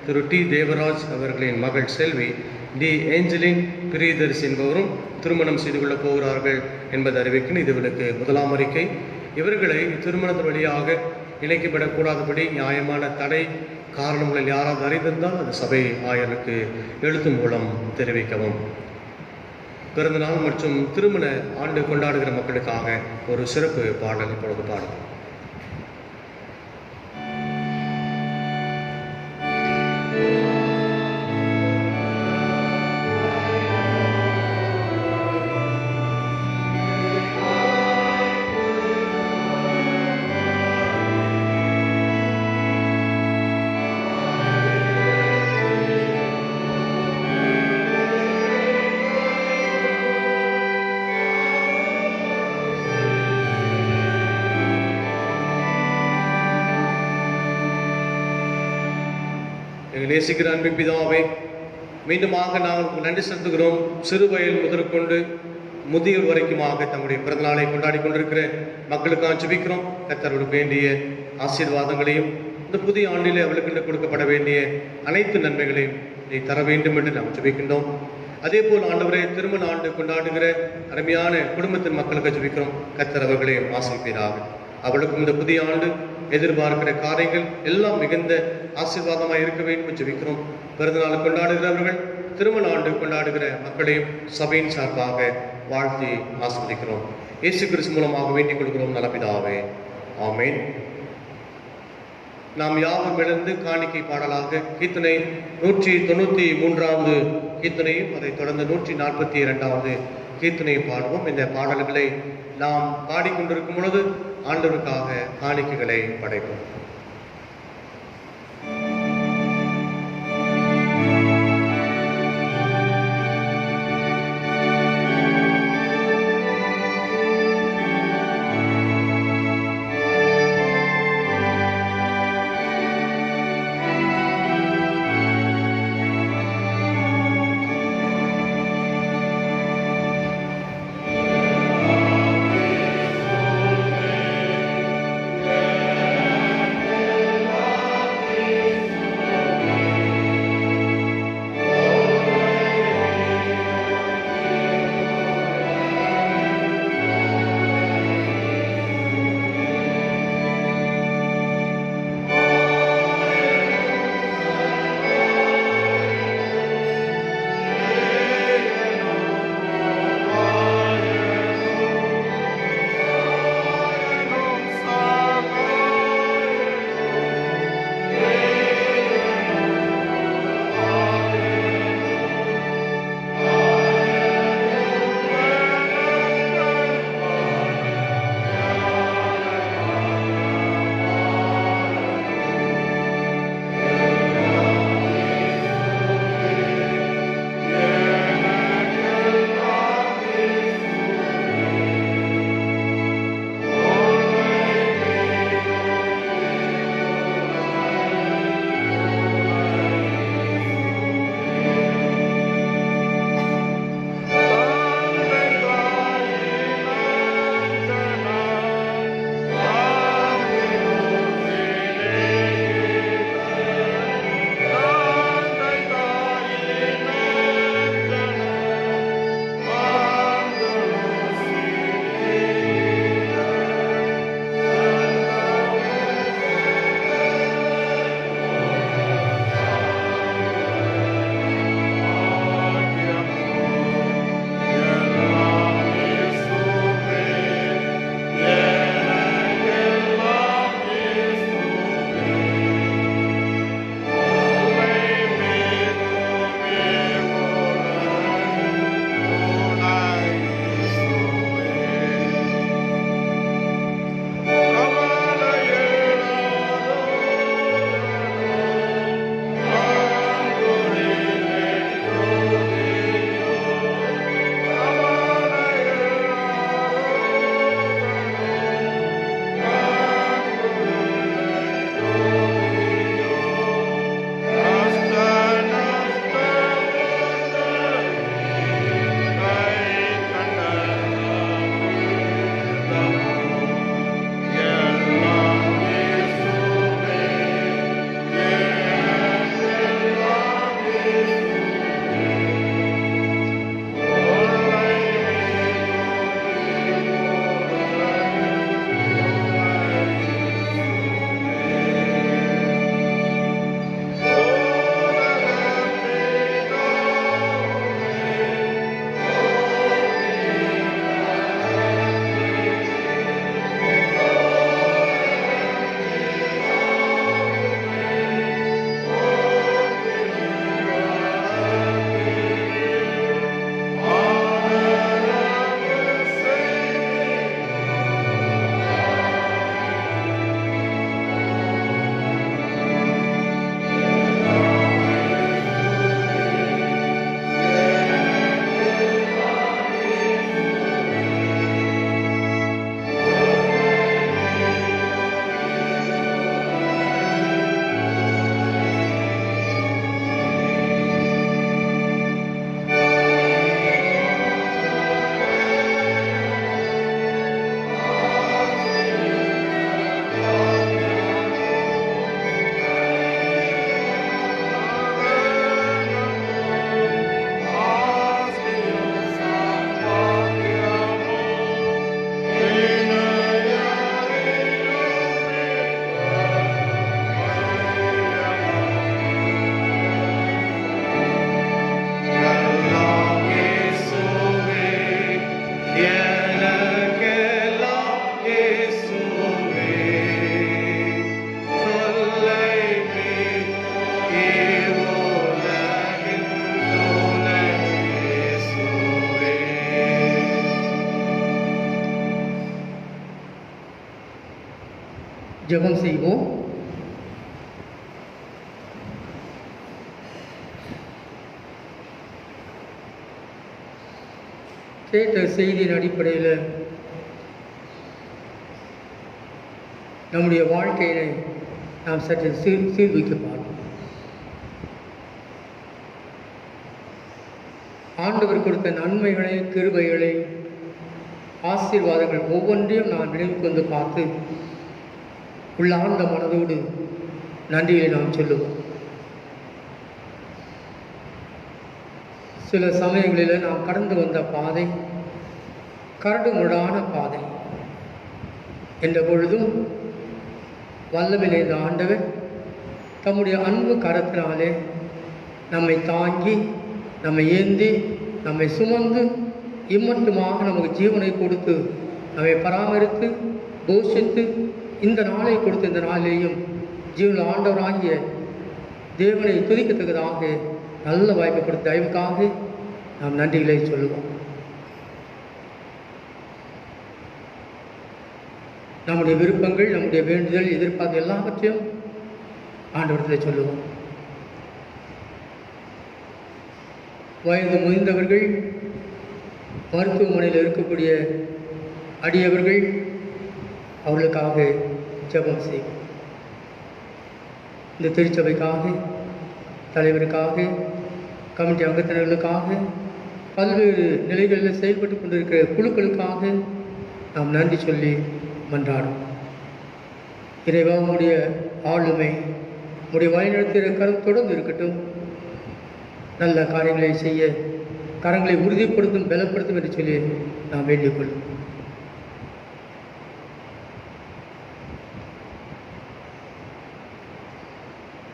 திரு டி. தேவராஜ் அவர்களின் மகள் செல்வி டி. ஏஞ்சலின் பிரியதர்ஸ் என்பவரும் திருமணம் செய்து கொள்ளப் போகிறார்கள் என்பதை அறிவிக்கின்ற இதுவளுக்கு முதலாம் அறிக்கை. இவர்களை திருமணத்தின் வழியாக இணைக்கப்படக்கூடாதபடி நியாயமான தடை காரணங்களில் யாராவது அறிந்திருந்தால் அது சபை ஆயருக்கு எழுத்து மூலம் தெரிவிக்கவும். பிறந்தநாள் மற்றும் திருமண ஆண்டு கொண்டாடுகிற மக்களுக்காக ஒரு சிறப்பு பாடல் இப்பொழுது பாடல். நேசிக்கிற அன்பின் பிதாவே, மீண்டுமாக நாங்கள் நன்றி செலுத்துகிறோம். சிறு வயல் முதற்கொண்டு முதியோர் வரைக்குமாக தங்களுடைய பிறந்தநாளை கொண்டாடி கொண்டிருக்கிற மக்களுக்காக ஜெபிக்கிறோம். கர்த்தருக்கு வேண்டிய ஆசீர்வாதங்களையும் இந்த புதிய ஆண்டிலே அவளுக்கு கொடுக்கப்பட வேண்டிய அனைத்து நன்மைகளையும் நீ தர வேண்டும் என்று நாம் ஜெபிக்கின்றோம். அதே போல் ஆண்டவரே, திருமண ஆண்டு கொண்டாடுகிற அருமையான குடும்பத்தின் மக்களுக்கு ஜெபிக்கிறோம். கர்த்தர் அவர்களையும் ஆசீர்வதிப்பாராக. அவளுக்கும் இந்த புதிய ஆண்டு எதிர்பார்க்கிற காரியங்கள் எல்லாம் மிகுந்த ஆசீர்வாதமாக இருக்க வேண்டும் என்று ஜெபிக்கிறோம். பிறந்தநாள் கொண்டாடுகிறவர்கள், திருமண ஆண்டு கொண்டாடுகிற மக்களையும் சபையின் சார்பாக வாழ்த்தி ஆசீர்வதிக்கிறோம். இயேசு கிறிஸ்து மூலமாக வேண்டிக் கொள்கிறோம் நல்ல பிதாவே, ஆமென். நாம் யாவும் எழுந்து காணிக்கை பாடலாக கீர்த்தனை 193வது கீர்த்தனையும் அதைத் தொடர்ந்து 142வது கீர்த்தனையும் பாடுவோம். இந்த பாடல்களை நாம் பாடிக்கொண்டிருக்கும் பொழுது ஆண்டவருக்காக காணிக்கைகளை படைப்போம். ஜெபம் செய்வோம். கேட்ட செய்தியின் அடிப்படையில் நம்முடைய வாழ்க்கையை நாம் சற்று சீர்தூக்கி பார்ப்போம். ஆண்டவர் கொடுத்த நன்மைகளை, கிருபைகளை, ஆசீர்வாதங்கள் ஒவ்வொன்றையும் நாம் நினைவு கொண்டு பார்த்து உள்ளார்ந்த மனதோடு நன்றியை நாம் சொல்லுவோம். சில சமயங்களில் நாம் கடந்து வந்த பாதை கரடு முரடான பாதை என்ற பொழுதும் வல்லமையிலே இந்த ஆண்டவர் தம்முடைய அன்பு கரத்தினாலே நம்மை தாங்கி, நம்மை ஏந்தி, நம்மை சுமந்து இம்மட்டுமாக நமக்கு ஜீவனை கொடுத்து, நம்மை பராமரித்து, போஷித்து, இந்த நாளை கொடுத்து, இந்த நாளிலேயும் ஜீவன ஆண்டவராகிய தேவனை துதிக்கத்தக்கதாக நல்ல வாய்ப்பு கொடுத்த தயவுக்காக நாம் நன்றிகளை சொல்லுவோம். நம்முடைய விருப்பங்கள், நம்முடைய வேண்டுதல், எதிர்பார்ப்பு எல்லாவற்றையும் ஆண்டவரத்தில் சொல்லுவோம். வயது முதிர்ந்தவர்கள், மருத்துவமனையில் இருக்கக்கூடிய அடியவர்கள், அவர்களுக்காக ஜெபம் செய்வோம். இந்த திருச்சபைக்காக, தலைவருக்காக, கமிட்டி அங்கத்தினர்களுக்காக, பல்வேறு நிலைகளில் செயல்பட்டு கொண்டிருக்கிற குழுக்களுக்காக நாம் நன்றி சொல்லி மன்றாடும். இறைவா, உடைய ஆளுமை, உடைய வழிநடத்துகிற கரம் தொடர்ந்து இருக்கட்டும். நல்ல காரியங்களை செய்ய கரங்களை உறுதிப்படுத்தும், பலப்படுத்தும் என்று சொல்லி நாம் வேண்டிக் கொள்ளும்.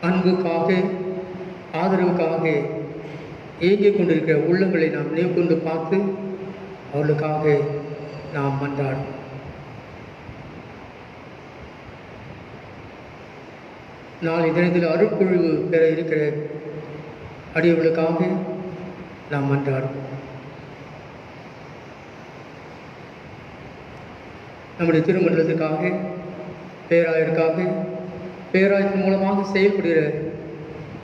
அன்புக்காக, ஆதரவுக்காக ஏங்கிக் கொண்டிருக்கிற உள்ளங்களை நாம் நினைவு கொண்டு பார்த்து அவர்களுக்காக நாம் மன்றாடும். நாளை தினத்தில் அருட்பொழிவு பெற இருக்கிற அடியவர்களுக்காக நாம் மன்றாடும். நம்முடைய திருமண்டலத்துக்காக, பேராயருக்காக, பேராயத்தின் மூலமாக செயல்படுகிற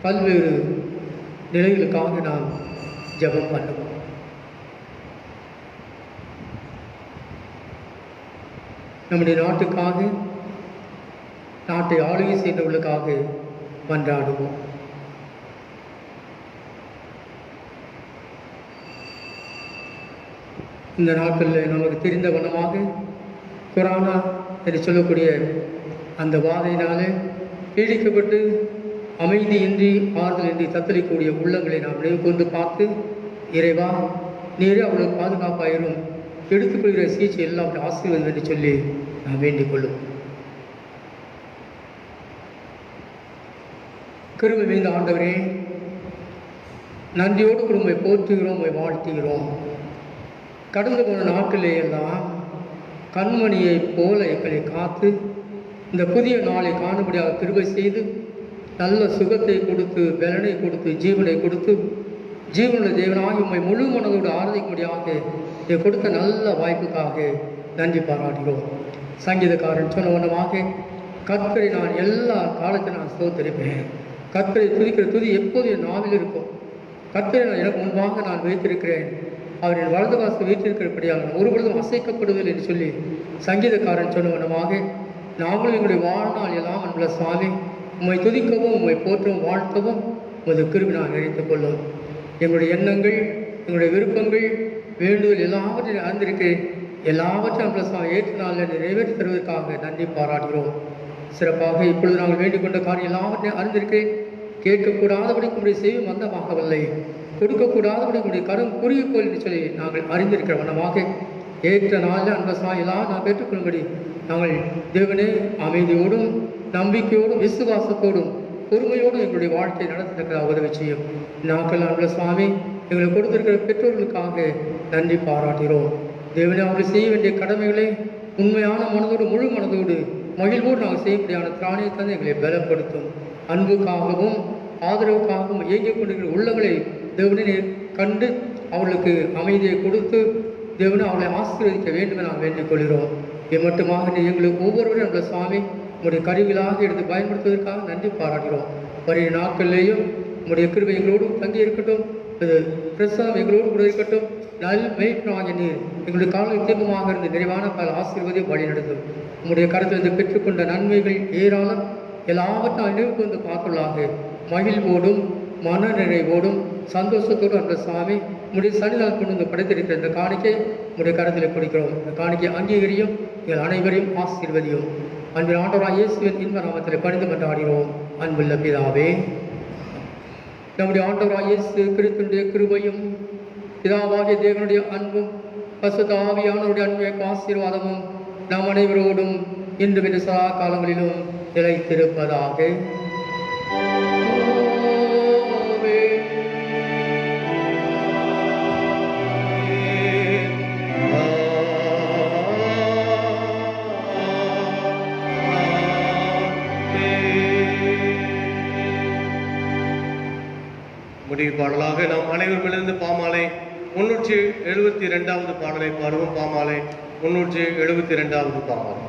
பல்வேறு நிலைகளுக்காக நாம் ஜெபம் பண்ணுவோம். நம்முடைய நாட்டுக்காக, நாட்டை ஆளுகை செய்தவர்களுக்காக மன்றாடுவோம். இந்த நாட்களில் நமக்கு தெரிந்த வண்ணமாக கொரோனா என்று சொல்லக்கூடிய அந்த வாதையினாலே பீடிக்கப்பட்டு அமைதியின்றி, ஆறுதலின்றி தத்தளிக்கக்கூடிய உள்ளங்களை நாம் நினைவு கொண்டு பார்த்து, இறைவா நீரே அவர்களுக்கு பாதுகாப்பாயிரும், எடுத்துக்கொள்கிற சிகிச்சை எல்லாம் ஆசீர்வாதம் என்று சொல்லி நாம் வேண்டிக் கொள்ளும். கிருபை மிகுந்த ஆண்டவரே, நன்றியோடு கூட உம்மை போற்றுகிறோம், உம்மை வாழ்த்துகிறோம். கடந்து போன நாட்களே எல்லாம் கண்மணியை போல எங்களை காத்து இந்த புதிய நாளை காணும்படியாக கிருபை செய்து நல்ல சுகத்தை கொடுத்து, பலனை கொடுத்து, ஜீவனை கொடுத்து, ஜீவனுள்ள தேவனாகி உம்மை முழு மனதோடு ஆராதிக்கும்படியாக இதை கொடுத்த நல்ல வாய்ப்புக்காக நன்றி பாராட்டுகிறோம். சங்கீதக்காரன் சொன்ன வண்ணமாக, கர்த்தரை நான் எல்லா காலத்தையும் நான் ஸ்தோத்திரிப்பேன். கர்த்தரை துதிக்கிற துதி எப்போது என் நாவில் இருக்கும். கர்த்தரை நான் எனக்கு முன்பாக நான் வைத்திருக்கிறேன், அவர் என் வலது வாசல் வைத்திருக்கிறபடியாக ஒரு பொழுதும் அசைக்கப்படுவதில்லை என்று சொல்லி சங்கீதக்காரன் சொன்ன வண்ணமாக, நாங்களும் எங்களுடைய வாழ்நாள் எல்லாம் அன்புள்ள சுவாமி உம்மை துதிக்கவும், உம்மை போற்றவும், வாழ்த்தவும் உமது கிருபை நான் நினைத்துக் கொள்ளும். எங்களுடைய எண்ணங்கள், எங்களுடைய விருப்பங்கள், வேண்டுதல் எல்லாவற்றையும் அறிந்திருக்கிறேன். எல்லாவற்றையும் அன்புள்ள சுவாமி ஏற்று நாளில் நிறைவேற்றி தருவதற்காக நன்றி பாராட்டுகிறோம். சிறப்பாக இப்பொழுது நாங்கள் வேண்டிக் கொண்ட காரியம் எல்லாவற்றையும் அறிந்திருக்கிறேன். கேட்கக்கூடாதபடி உங்களுடைய செய்யும் மந்தமாகவில்லை, கொடுக்கக்கூடாதபடி உங்களுடைய கரும் குறுகி போல் என்று சொல்லி நாங்கள் அறிந்திருக்கிற வண்ணமாக ஏற்ற நாளில் அந்த சாயெல்லாம் நாம் பெற்றுக்கொள்ளும்படி நாங்கள் தேவனே அமைதியோடும், நம்பிக்கையோடும், விசுவாசத்தோடும், பொறுமையோடும் எங்களுடைய வாழ்க்கையை நடத்திருக்கிற உதவி செய்யும். நாட்கள் அன்புள்ள சுவாமி எங்களுக்கு கொடுத்திருக்கிற பெற்றோர்களுக்காக நன்றி பாராட்டுகிறோம். தேவனே, அவர்கள் செய்ய வேண்டிய கடமைகளை உண்மையான மனதோடு, முழு மனதோடு, மகிழ்வோடு நாங்கள் செய்யப்படியான திராணியை தந்து எங்களை பலப்படுத்தும். அன்புக்காகவும் ஆதரவுக்காகவும் இயங்கிக் கொண்டிருக்கிற உள்ளங்களை தேவனை கண்டு அவர்களுக்கு அமைதியை கொடுத்து தேவனை அவளை ஆசீர்வதிக்க வேண்டும் என நாம் வேண்டிக் கொள்கிறோம். இது மட்டுமாக எங்களுக்கு ஒவ்வொருவரும் நம்மள சுவாமி உங்களுடைய கருவிகளாக எடுத்து பயன்படுத்துவதற்காக நன்றி பாராட்டுகிறோம். வருகிற நாட்களிலேயும் உங்களுடைய கிருபை எங்களோடு தங்கி இருக்கட்டும். இது பிரசாதம் எங்களோடு கூட இருக்கட்டும். நல் மேய்ப்பனாகிய நீர் எங்களுடைய காலையில் தீபமாக இருந்து நிறைவான பல ஆசீர்வாதம் வழி நடத்தும். உங்களுடைய கருத்திலிருந்து பெற்றுக்கொண்ட நன்மைகள் ஏராளம் எல்லாவற்றையும் நினைவுக்கு வந்து காத்துள்ளாக மகிழ்வோடும் மன நிறைவோடும் சந்தோஷத்தோடு அந்த சாமி உடைய சன்னிதானம் கொண்டு வந்து படைத்திருக்கிற இந்த காணிக்கை உடைய கருத்தில் கொடுக்கிறோம். இந்த காணிக்கை அங்கீகரியும் எங்கள் அனைவரையும் ஆசீர்வதியும். அன்பின் ஆண்டவராகிய இயேசுவின் இன்ப நாமத்தில் பணிந்து கொண்டாடுகிறோம் அன்புள்ள பிதாவே. நம்முடைய ஆண்டவராகிய இயேசு கிறிஸ்துவினுடைய கிருபையும் பிதாவாகிய தேவனுடைய அன்பும் பரிசுத்த ஆவியானவருடைய அன்பும் ஆசீர்வாதமும் நம் அனைவரோடும் இன்று சதா காலங்களிலும் நிலைத்திருப்பதாக. முடிவு பாடலாக நாம் அனைவருமிலிருந்து பாமாலை 372வது பாடலை பாடுவோம். பாமாலை 372வது பாமாலை.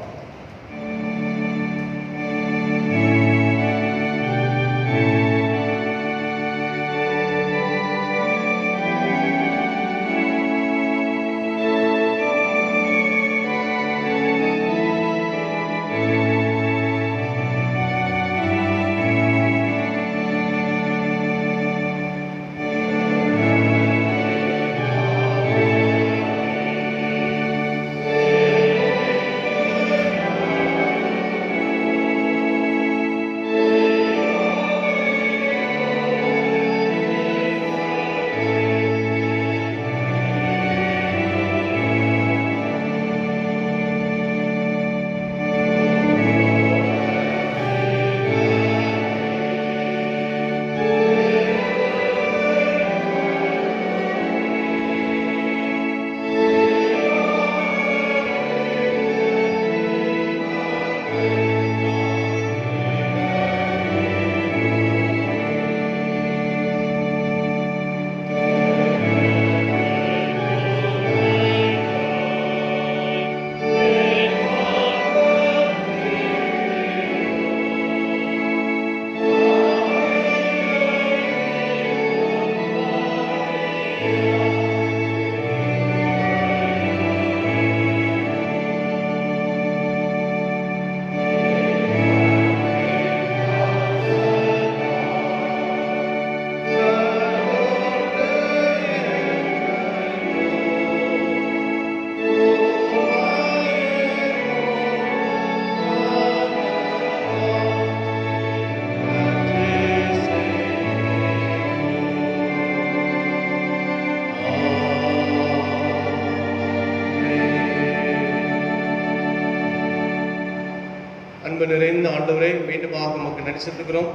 அன்பு நிறைந்த ஆண்டவரே, மீண்டுமாக உமக்கு நன்றி செலுத்துகிறோம்.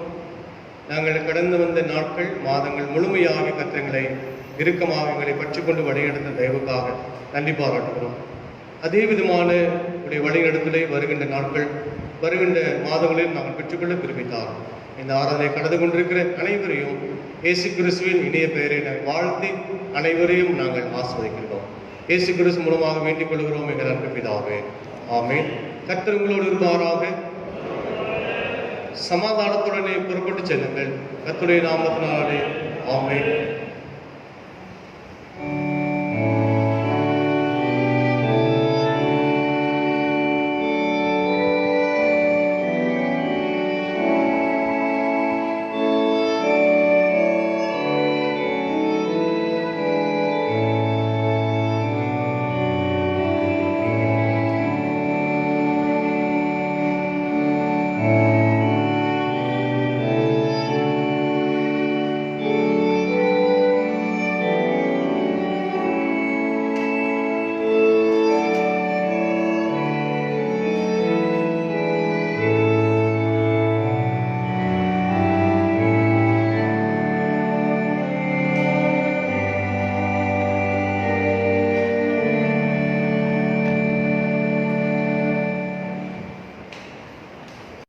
நாங்கள் கடந்து வந்த நாட்கள் மாதங்கள் முழுமையாக கத்திரங்களை இறுக்கமாக எங்களை பற்றி கொண்டு வழிநடத்த தயவுக்காக நன்றி பாராட்டுகிறோம். அதே விதமான உடைய வழிநடத்தலை வருகின்ற நாட்கள் வருகின்ற மாதங்களில் நாங்கள் பெற்றுக்கொள்ள விரும்பித்தார். இந்த ஆராதனை கடந்து கொண்டிருக்கிற அனைவரையும் இயேசு கிறிஸ்துவின் இனிய பெயரை நாங்கள் வாழ்த்தி அனைவரையும் நாங்கள் ஆஸ்வதிக்கிறோம். இயேசு கிறிஸ்து மூலமாக வேண்டிக் கொள்கிறோம் எங்கள் அன்பு பிதாவே. ஆமென். கர்த்தர் உங்களோடு இருப்பாராக. சமாதானத்துடனே புறப்பட்டு செல்லுங்கள். கர்த்தருடைய நாமத்தினாலே ஆமென்.